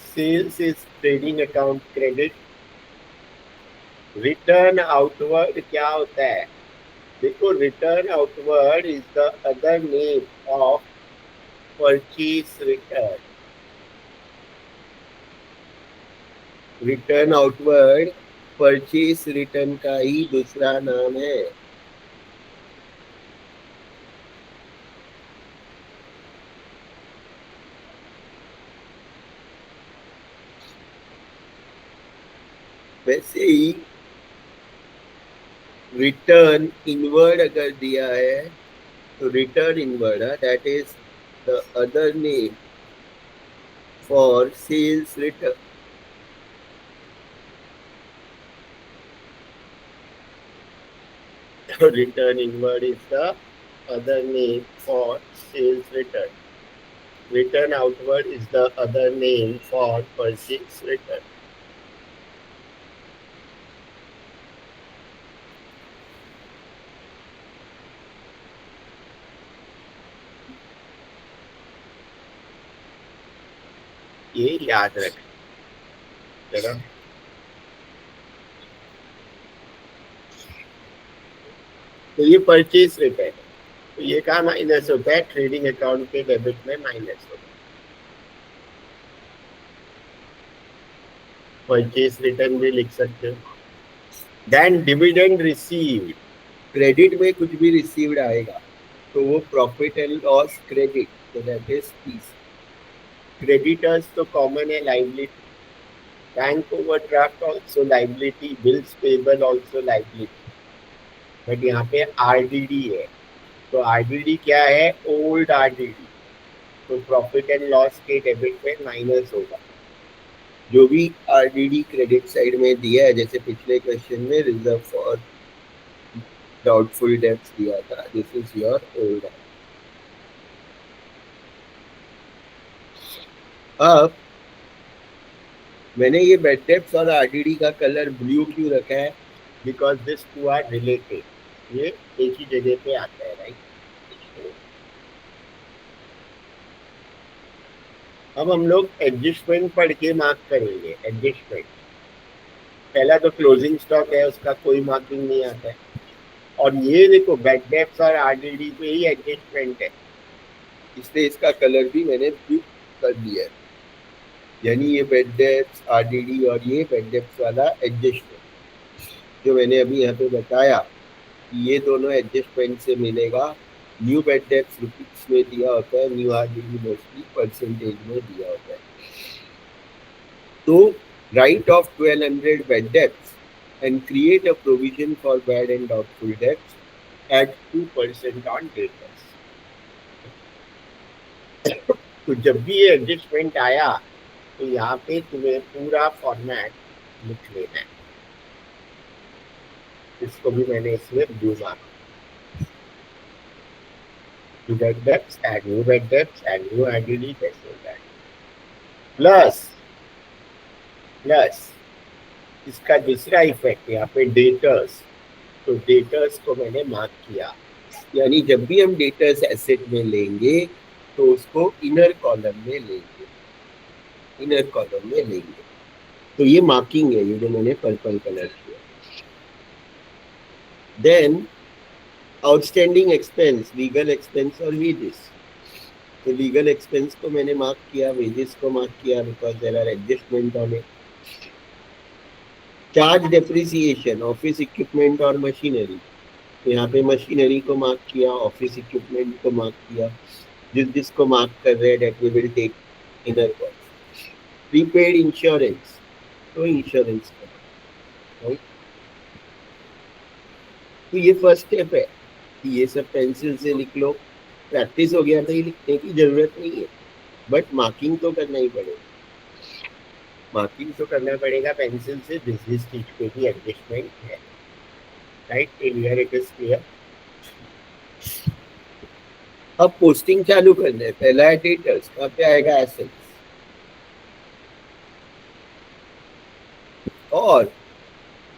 sales is trading account credit, return outward क्या होता है? देखो, return outward is the other name of purchase return. Return outward purchase return का ही दूसरा नाम है। वैसे ही रिटर्न इनवर्ड अगर दिया है तो return inward that is the other name for sales return. Return inward is the other name for sales return. Return outward is the other name for purchase return. ये याद रख जरा. तो ये परचेज रिटर्न है. तो ये कहाँ माइनस होता है? ट्रेडिंग अकाउंट के डेबिट में माइनस होता है. परचेज रिटर्न भी लिख सकते हो. Then dividend received. क्रेडिट में कुछ भी रिसीव्ड आएगा तो वो प्रॉफिट एंड लॉस क्रेडिट, तो दैट इज पीस. क्रेडिटर्स तो कॉमन है, liability. Bank overdraft also liability, bills payable also liability. But यहाँ पे आरडीडी है. तो आरडीडी क्या है? Old RDD. तो प्रॉफिट एंड लॉस के डेबिट में माइनस होगा. जो भी आरडीडी क्रेडिट साइड में दिया है, जैसे पिछले क्वेश्चन में रिजर्व फॉर डाउटफुल डेब्ट्स दिया था, दिस इज योर ओल्ड. अब मैंने ये बेड डेब्ट्स और आरडीडी का कलर ब्लू क्यों रखा है? Because this two are related. ये एक ही जगह पे आता है, राइट? अब हम लोग एडजस्टमेंट पढ़ के मार्क करेंगे. एडजस्टमेंट पहला तो क्लोजिंग स्टॉक है, उसका कोई मार्किंग नहीं आता है. और ये देखो बेड डेब्ट्स और आरडीडी पे ही एडजस्टमेंट है, इसलिए इसका कलर भी मैंने ब्लू कर दिया है. यानी ये बेड डेब्ट्स, आरडीडी और ये बेड डेब्ट्स वाला एडजस्टमेंट जो मैंने अभी यहाँ पे बताया, ये दोनों एडजस्टमेंट से मिलेगा. न्यू बेड डेब्ट्स रुपीज में दिया होता है, न्यू आरडीडी मोस्टली परसेंटेज में दिया होता है. तो right of 1200 bed debts and create a provision for bad and doubtful debts at 2% on debtors. तो जब भी ये एडजस्टमेंट आया तो यहाँ पे तुम्हें पूरा फॉर्मेट लिख लेना है. इसको भी मैंने इसमें blue mark. Bad debts, add new bad debts, add new IDD, that's all that. Plus इसका दूसरा इफेक्ट यहाँ पे डेटर्स. तो डेटर्स को मैंने मार्क किया. यानी जब भी हम डेटर्स एसेट में लेंगे तो उसको इनर कॉलम में लेंगे. तो ये मार्किंग है, ये जो मैंने पर्पल कलर किया. Then outstanding expense, legal expense और वेजेस. तो लीगल एक्सपेंस को मैंने मार्क किया, वेजेस को मार्क किया because there are adjustment on it. Charge depreciation, office equipment और मशीनरी. तो यहाँ पे मशीनरी को मार्क किया, ऑफिस इक्विपमेंट को मार्क किया. जिसको मार्क कर रहे हैं that we will take inner cost. Prepaid insurance, तो इंश्योरेंस का, राइट? तो ये फर्स्ट स्टेप है कि ये सब पेंसिल से लिख लो. प्रैक्टिस हो गया तो ये लिखने की जरूरत नहीं है, बट मार्किंग तो करना ही पड़ेगा. पेंसिल से. दिस स्टिच पे भी एडजस्टमेंट है, right? Clear, it is clear. अब पोस्टिंग चालू करना है. पहला है डेटर्स, कहाँ पे आएगा? एसेट्स. और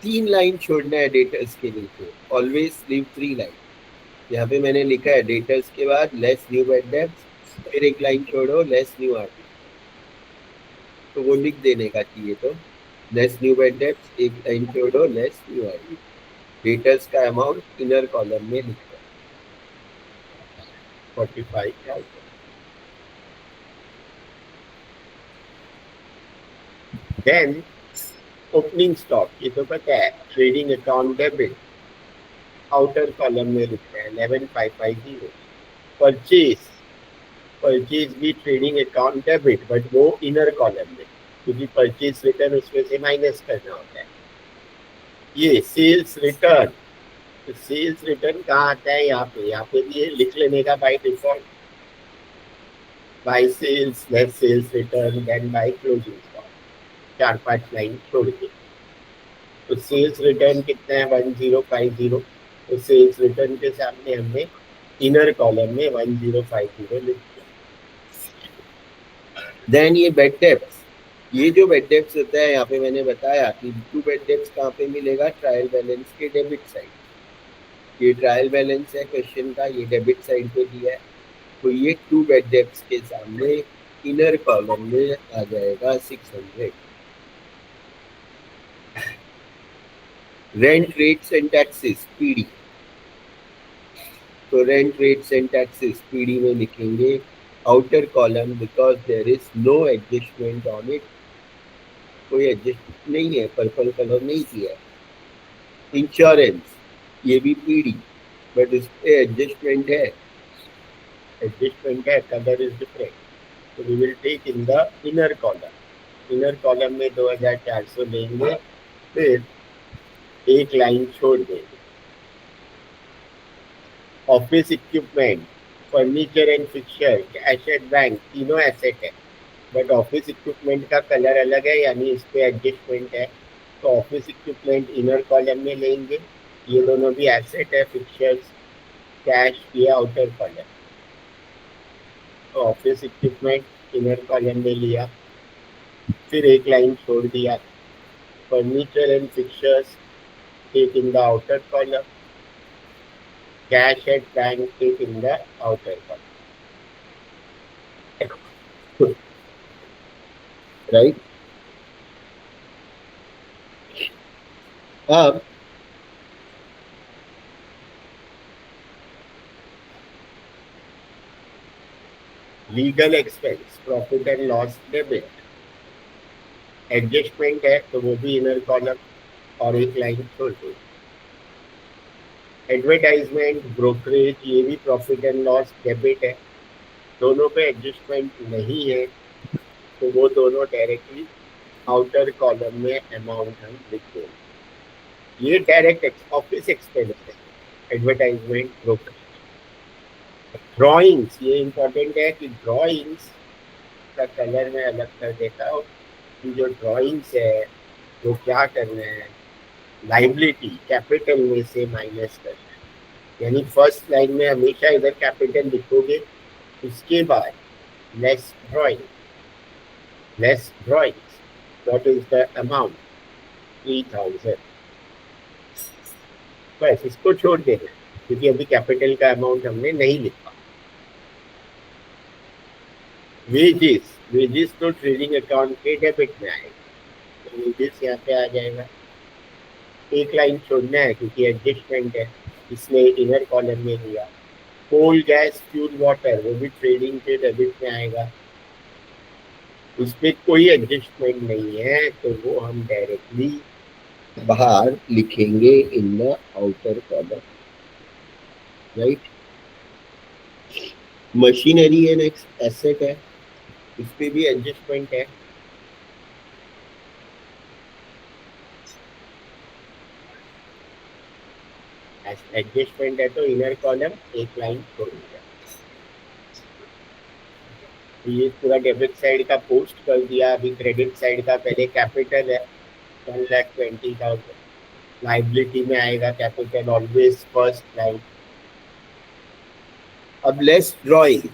3 लाइन छोड़ना है डेटर्स के नीचे. Always leave 3 line. यहाँ पे मैंने लिखा है डेटर्स के बाद लेस न्यू बेड डेब्ट्स, फिर एक लाइन छोड़ो लेस न्यू आरडीडी. तो वो लिख देने का चाहिए. तो लेस न्यू बेड डेब्ट्स, एक लाइन छोड़ो लेस न्यू आरडीडी. डेटर्स का अमाउंट इनर कॉलम में लिखा 45,000. देन ओपनिंग स्टॉक, ये तो पता है, trading account debit outer column में लिखते हैं 11,550. परचेज भी ट्रेडिंग अकाउंट डेबिट, बट वो इनर कॉलम में, क्योंकि परचेज रिटर्न उसमें से माइनस करना होता है. ये सेल्स रिटर्न, तो सेल्स रिटर्न कहाँ आता है? यहाँ पे भी ये लिख लेने का by default, by sales less sales return then by closing stock, 4-5 line छोड़ के। तो सेल्स रिटर्न कितना है? 1050। तो सेल्स रिटर्न के सामने हमने इनर कॉलम में 1050 लिख दिया। देन ये बेड डेप्थ, ये जो बेड डेप्थ होता है यहाँ पे मैंने बताया कि टू बेड डेप्थ कहाँ पे मिलेगा? ट्रायल बैलेंस के डेबिट साइड। ये ट्रायल बैलेंस है क्वेश्चन का, ये डेबिट साइड पे दिया है, तो ये टू बेड डेप्थ के सामने इनर कॉलम में आ जाएगा 600। Rent rates and taxes PD, तो rent rates and taxes PD में लिखेंगे outer column because there is no adjustment on it, कोई एडजस्ट नहीं है, पर्पल कलर नहीं किया है। इंश्योरेंस, ये भी पीडी, बट इस पे एडजस्टमेंट है, कलर इज डिफरेंट, तो we will take in the inner column. Inner column में 2400 लेंगे, फिर एक लाइन छोड़ देंगे। Office equipment, furniture and fixture, cash at bank, तीनों एसेट है, बट ऑफिस इक्विपमेंट का कलर अलग है, यानी इस पे एडजस्टमेंट है, तो ऑफिस इक्विपमेंट इनर कॉलम में लेंगे। ये दोनों भी एसेट है, फिक्सचर्स, कैश ये आउटर कॉलम, तो ऑफिस इक्विपमेंट इनर कॉलम में लिया, फिर एक लाइन छोड़ दिया। Furniture and fixtures take in the outer column, cash at bank take in the outer column, right. अब legal expense, profit and loss debit, adjustment है तो वो भी इनर कॉलम और एक लाइन छोड़ दो। एडवर्टाइजमेंट, ब्रोकरेज, ये भी प्रॉफिट एंड लॉस डेबिट है, दोनों पे एडजस्टमेंट नहीं है, तो वो दोनों डायरेक्टली आउटर कॉलम में अमाउंट हम लिख देंगे। ये डायरेक्ट ऑफिस एक्सपेंस है, एडवर्टाइजमेंट, ब्रोकरेज। ड्राइंग्स, ये इंपॉर्टेंट है कि ड्राइंग्स का कलर मैं अलग कर देता हूँ कि जो ड्राइंग्स है वो क्या करना है, लाइबिलिटी कैपिटल में से माइनस करना है, यानी फर्स्ट लाइन में हमेशा इधर कैपिटल लिखोगे, उसके बाद less drawings, what is the amount? 3000। बस इसको छोड़ देना क्योंकि अभी कैपिटल का अमाउंट हमने नहीं लिखा। वेजेस तो ट्रेडिंग अकाउंट के डेबिट में आएगा, तो वेजेस यहाँ पे आ जाएगा, एक लाइन छोड़ना है क्योंकि एडजस्टमेंट है, इसलिए इनर कॉलम में लिया। कोल, गैस, फ्यूल, वाटर, वो भी ट्रेडिंग के डेबिट में आएगा, उस पर कोई एडजस्टमेंट नहीं है, तो वो हम डायरेक्टली बाहर लिखेंगे इन the outer column, right. Machinery and asset है, इस पे भी एडजस्टमेंट है, एडजस्टमेंट है तो इनर कॉलम एक लाइन छोड़ दिया। तो ये पूरा डेबिट साइड का पोस्ट कर दिया। अभी क्रेडिट साइड का पहले कैपिटल है 1,20,000, लाइबिलिटी में आएगा कैपिटल ऑलवेज फर्स्ट लाइन। अब लेस ड्रॉइंग,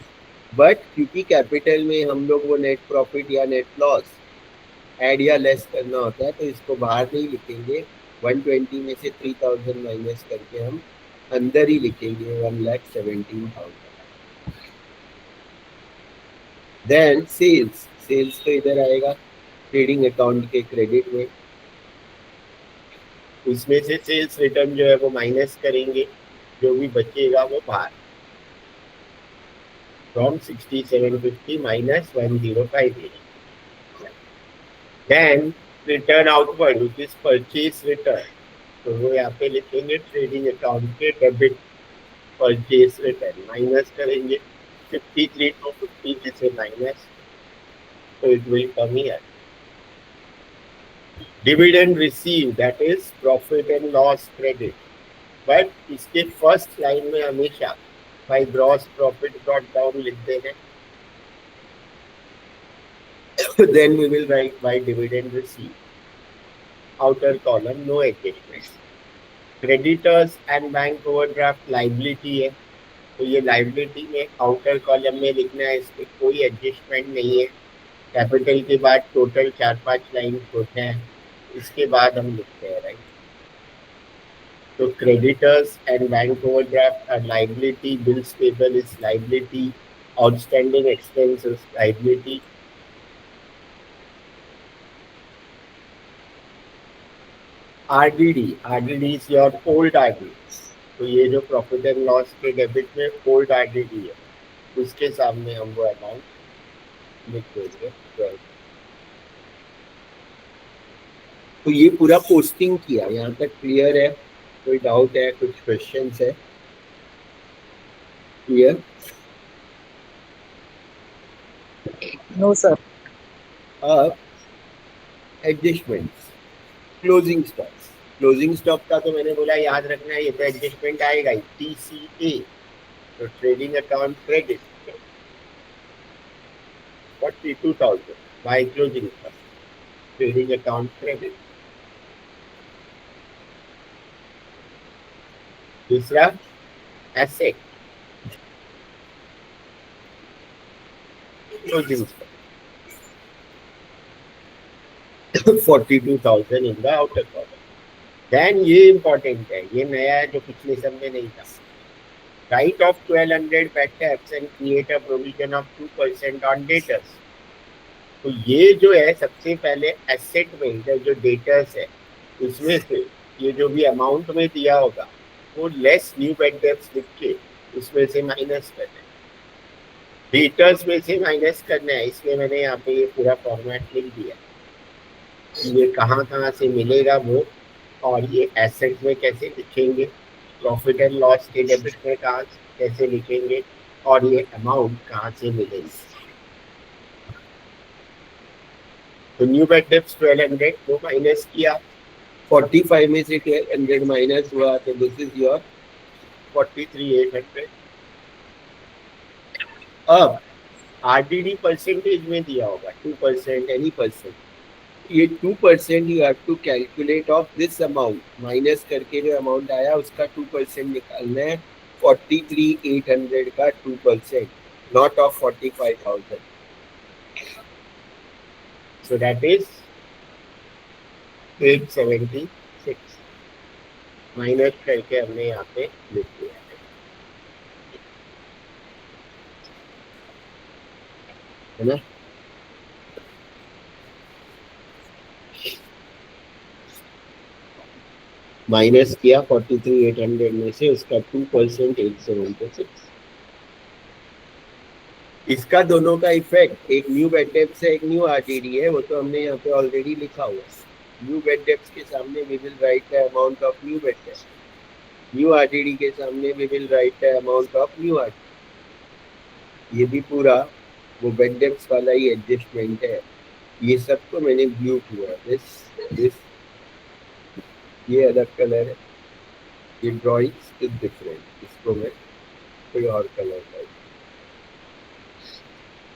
बट क्योंकि कैपिटल में हम लोग वो नेट प्रॉफिट या नेट लॉस ऐड या लेस करना होता है, तो इसको बाहर नहीं लिखेंगे, 120 में से 3000 माइनस करके हम अंदर ही लिखेंगे 1,17,000। देन सेल्स तो इधर आएगा ट्रेडिंग अकाउंट के क्रेडिट में, उसमें से सेल्स रिटर्न जो है वो माइनस करेंगे, जो भी बचेगा वो बाहर, from 6750 minus 1058। Then return outward which is purchase return, तो वो यहाँ पे लिखेंगे ट्रेडिंग अकाउंट के डेबिट परचेज रिटर्न, माइनस करेंगे 53 to 50 में से माइनस, तो it will come here. Dividend receive that is profit and loss credit, but इसके फर्स्ट लाइन में हमेशा by gross profit brought down लिख देना. Then we will write by dividend received. Outer column, no adjustments. Creditors and bank overdraft liability है, तो ये liability में outer column में लिखना है, इसमें कोई adjustment नहीं है. कैपिटल के बाद टोटल 4-5 लाइन होते हैं, इसके बाद हम लिखते हैं, राइट. तो creditors and bank overdraft are liability, bills payable is liability, outstanding expenses liability. RDD is your old RDD. तो ये जो प्रॉफिट एंड लॉस के डेबिट में ओल्ड RDD है, उसके सामने हम वो अमाउंट लिख देंगे. तो ये पूरा पोस्टिंग किया, यहाँ तक क्लियर है? कोई डाउट है, कुछ क्वेश्चंस है? क्लियर? No sir. अब एडजस्टमेंट्स, क्लोजिंग स्टॉक का तो मैंने बोला याद रखना है, ये तो एडजस्टमेंट आएगा ही. TCA, तो trading account credit 42,000 by closing stock, trading account credit. दूसरा asset, closing stock 42,000 in the outer column. Then ये इंपॉर्टेंट है, ये नया है जो पिछले सब में नहीं था. Right of 1200 bad debts and create a provision of 2% on debtors. तो ये जो है सबसे पहले एसेट में इधर जो डेटर्स है उसमें से ये जो भी अमाउंट में दिया होगा वो लेस न्यू बैड डेब्ट्स लिख के उसमें से माइनस करना है. डेटर्स में से माइनस करना है, इसलिए मैंने यहाँ पे ये पूरा फॉर्मेट लिख दिया. ये कहाँ से मिलेगा वो, और ये एसेट में कैसे लिखेंगे, प्रॉफिट एंड लॉस के डेबिट में कहाँ कैसे लिखेंगे, और ये अमाउंट कहाँ से मिलेगी. तो न्यू बैड डेब्ट्स 1200 वो माइनस किया, 45 में से 1200 माइनस हुआ, तो दिस इज योर 43,800. अब RDD परसेंटेज में दिया होगा 2%, एनी परसेंट. ये 2% you have to calculate of this amount, minus करके जो अमाउंट आया उसका 2% निकालना है. 43,800 का 2%, not of 45,000. So that is 876 minus करके हमने यहाँ पे लिख दिया है ना. माइनस किया 43,800 में से, उसका 2% 876. इसका दोनों का इफेक्ट, एक न्यू बैड डेब्ट्स है, एक न्यू RDD है, वो तो हमने यहाँ पे ऑलरेडी लिखा हुआ है. न्यू बैड डेब्ट्स के सामने we will write the amount of new bad debts, new RDD के सामने we will write the amount of new RDD. ये भी पूरा वो बैड डेब्ट्स वाला ही एडजस्टमेंट है. ये सबको मैंने ब्लू किया, दिस ये अलग कलर है, ये ड्रॉइंग्स इज डिफरेंट, इसको मैं कोई और कलर का.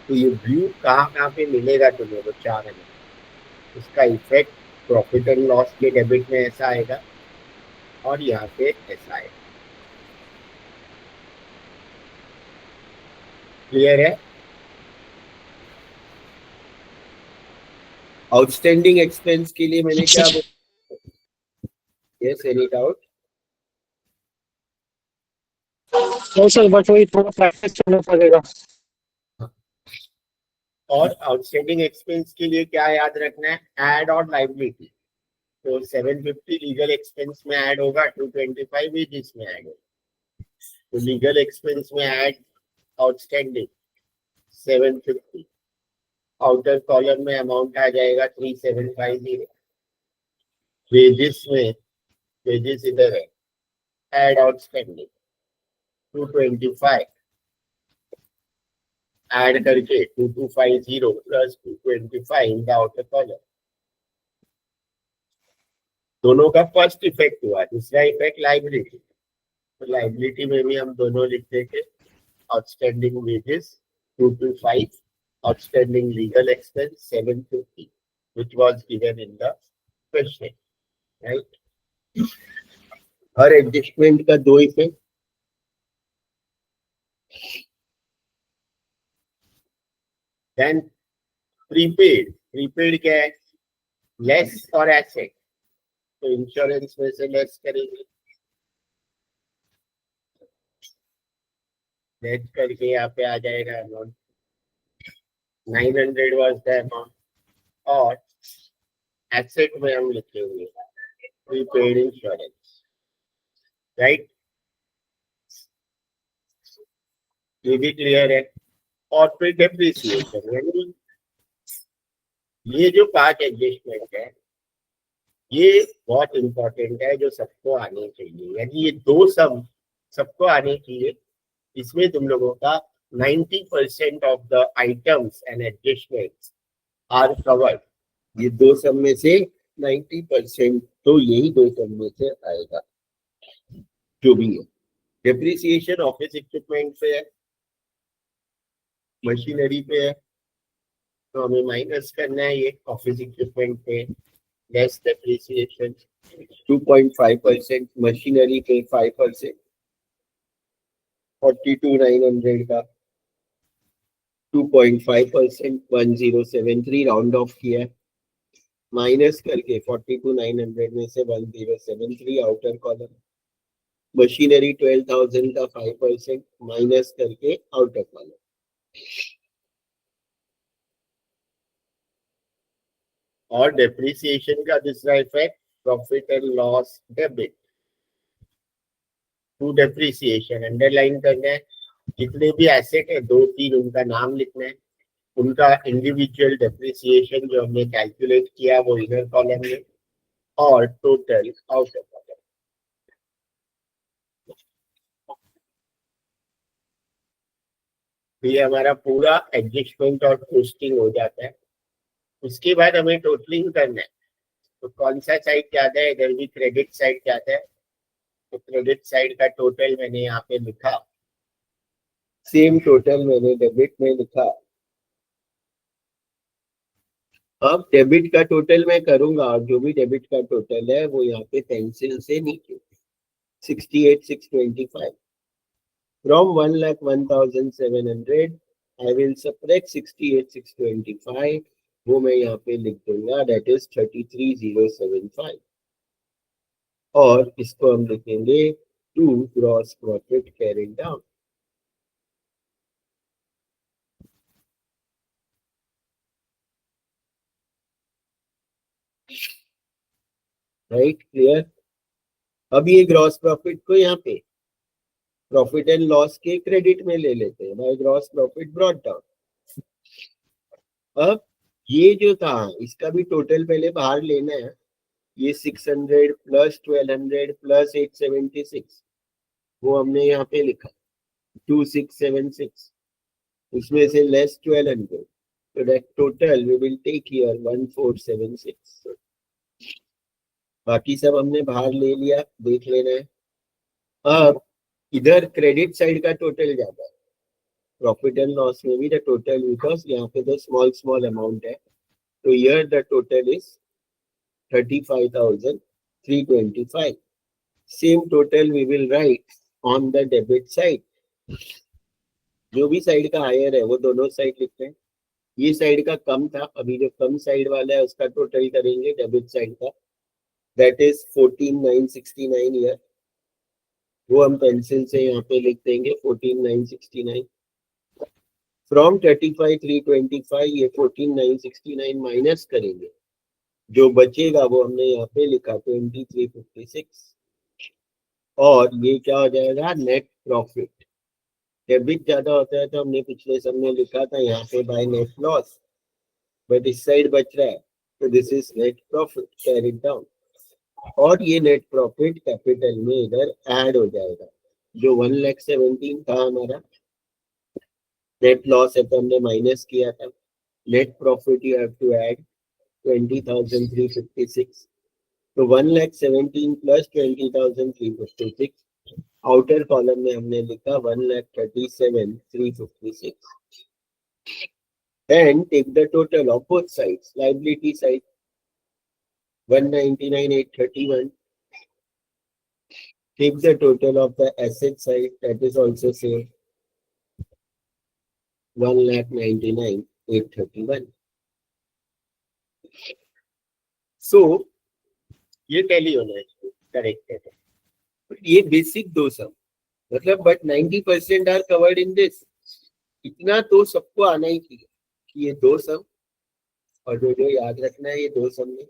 तो ये ब्लू कहाँ पे मिलेगा तुम्हें, वो 4 है, उसका इफेक्ट प्रॉफिट एंड लॉस के डेबिट में ऐसा आएगा और यहाँ पे ऐसा आएगा. क्लियर है? आउटस्टैंडिंग एक्सपेंस के लिए मैंने क्या बोला? Yes, any doubt? Sir but वही थोड़ा प्रैक्टिस करना पड़ेगा. और आउटस्टैंडिंग एक्सपेंस के लिए क्या याद रखना है, ऐड और लाइबिलिटी. तो 750 लीगल एक्सपेंस में ऐड होगा, 225 वेजेस में ऐड होगा. तो लीगल एक्सपेंस में ऐड आउटस्टैंडिंग 750, आउटर कॉलम में अमाउंट आ जाएगा 3750. वेजेस में, वेजेस इधर है, ऐड आउटस्टैंडिंग 225 ऐड करके 2250 plus 225 in the outer column. दोनों का फर्स्ट इफेक्ट हुआ, दूसरा इफेक्ट लाइबिलिटी। तो लाइबिलिटी में भी हम दोनों लिख देंगे outstanding wages 225, outstanding legal expense 750, which was given in the question, right? Her adjustment का दो इफेक्ट, देन प्रीपेड क्या है, लेस और एसेट, तो इंश्योरेंस में से लेस करेंगे, लेस करके यहाँ पे आ जाएगा अमाउंट 900 वाज द अमाउंट, और एसेट में हम लिखेंगे प्रीपेड इंश्योरेंस, राइट? ये भी क्लियर है। और फिर डेप्रिसिएशन, यानी ये जो 5 एडजस्टमेंट है ये बहुत इंपॉर्टेंट है, जो सबको आने चाहिए, यानी ये दो सम सबको आने चाहिए। इसमें तुम लोगों का 90% of the items and adjustments are covered. ये दो सम में से 90% तो यही दो सम में से आएगा जो भी है। डेप्रिसिएशन ऑफिस इक्विपमेंट पे है, मशीनरी पे है, तो हमें माइनस करना है ये ऑफिस इक्विपमेंट पे, लेस डेप्रिसिएशन 2.5%, मशीनरी पे 5%, 42,900 का 2.5%, 1073 राउंड ऑफ किया, माइनस करके 42,900 में से 1073 आउटर कॉलम, मशीनरी 12,000 का 5% माइनस करके आउटर कॉलम, और डेप्रिसिएशन का दूसरा effect profit and loss debit to depreciation. Underline करना है, जितने भी एसेट है 2-3 उनका नाम लिखना है, उनका इंडिविजुअल डेप्रिसिएशन जो हमने कैलकुलेट किया वो इनर कॉलम में, और टोटल आउटर कॉलम। ये हमारा पूरा एडजस्टमेंट और पोस्टिंग हो जाता है। उसके बाद हमें टोटलिंग करना है, तो कौन सा साइड ज्यादा है, इधर भी क्रेडिट साइड ज्यादा है, तो क्रेडिट साइड का टोटल मैंने यहाँ पे लिखा, सेम टोटल मैंने डेबिट में लिखा। अब डेबिट का टोटल मैं करूंगा, और जो भी डेबिट का टोटल है वो यहाँ पे पेंसिल से नीचे 68,625 from 1,01,700 I will subtract 68,625, वो मैं यहाँ पे लिख दूंगा, that is 33,075, और इसको हम लिखेंगे to gross profit carried down। Right, clear? अब ये ग्रॉस प्रॉफिट को यहाँ पे प्रॉफिट एंड लॉस के क्रेडिट में ले लेते हैं, bye gross profit brought down. अब ये जो था इसका भी टोटल पहले बाहर लेना है, ये 600 प्लस 1200 प्लस 876 वो हमने यहाँ पे लिखा 2676, उसमें से less 1200, so that total we will take here 1476। बाकी सब हमने बाहर ले लिया, देख लेना है। अब इधर क्रेडिट साइड का टोटल ज्यादा है, प्रॉफिट एंड लॉस में भी द टोटल, बिकॉज यहाँ पे द स्मॉल अमाउंट है, तो here the total is 35,325। Same total we will write on the debit side. जो भी साइड का हायर है वो दोनों साइड लिखते हैं, ये साइड का कम था, अभी जो कम साइड वाला है उसका टोटल करेंगे डेबिट साइड का, दैट इज 14,969 ईयर, वो हम पेंसिल से यहाँ पे लिख देंगे 14,969 फ्रॉम 35,325, ये 14,969 माइनस करेंगे, जो बचेगा वो हमने यहाँ पे लिखा 2356, और ये क्या हो जाएगा, नेट प्रॉफिट। डेबिट ज्यादा होता है तो हमने पिछले सब में लिखा था यहाँ पे बाय नेट लॉस, बट इस साइड बच रहा है, तो this is net profit carried down, और ये नेट प्रॉफिट कैपिटल में इधर ऐड हो जाएगा। जो 1,17,000 था हमारा नेट लॉस है तो हमने माइनस किया था, net profit you have to add 20,356 तो 1,17,000 प्लस 20,356. आउटर कॉलम में हमने लिखा 1,37,356. And take the total of both sides. Liability side 199,831. Take the total of the asset side, that is also same 1,99,831. So ये टैली होना है, करेक्ट है. ये बेसिक दो सम मतलब but 90% are covered in this. इतना तो सबको आना ही चाहिए कि ये दो सम और जो याद रखना है ये दो सम में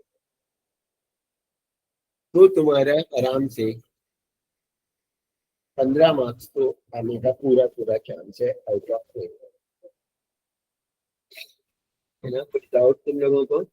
तो तुम्हारा आराम से 15 मार्क्स तो आने का पूरा चांस है आउट ऑफ 10. है ना? कुछ डाउट तुम लोगों को?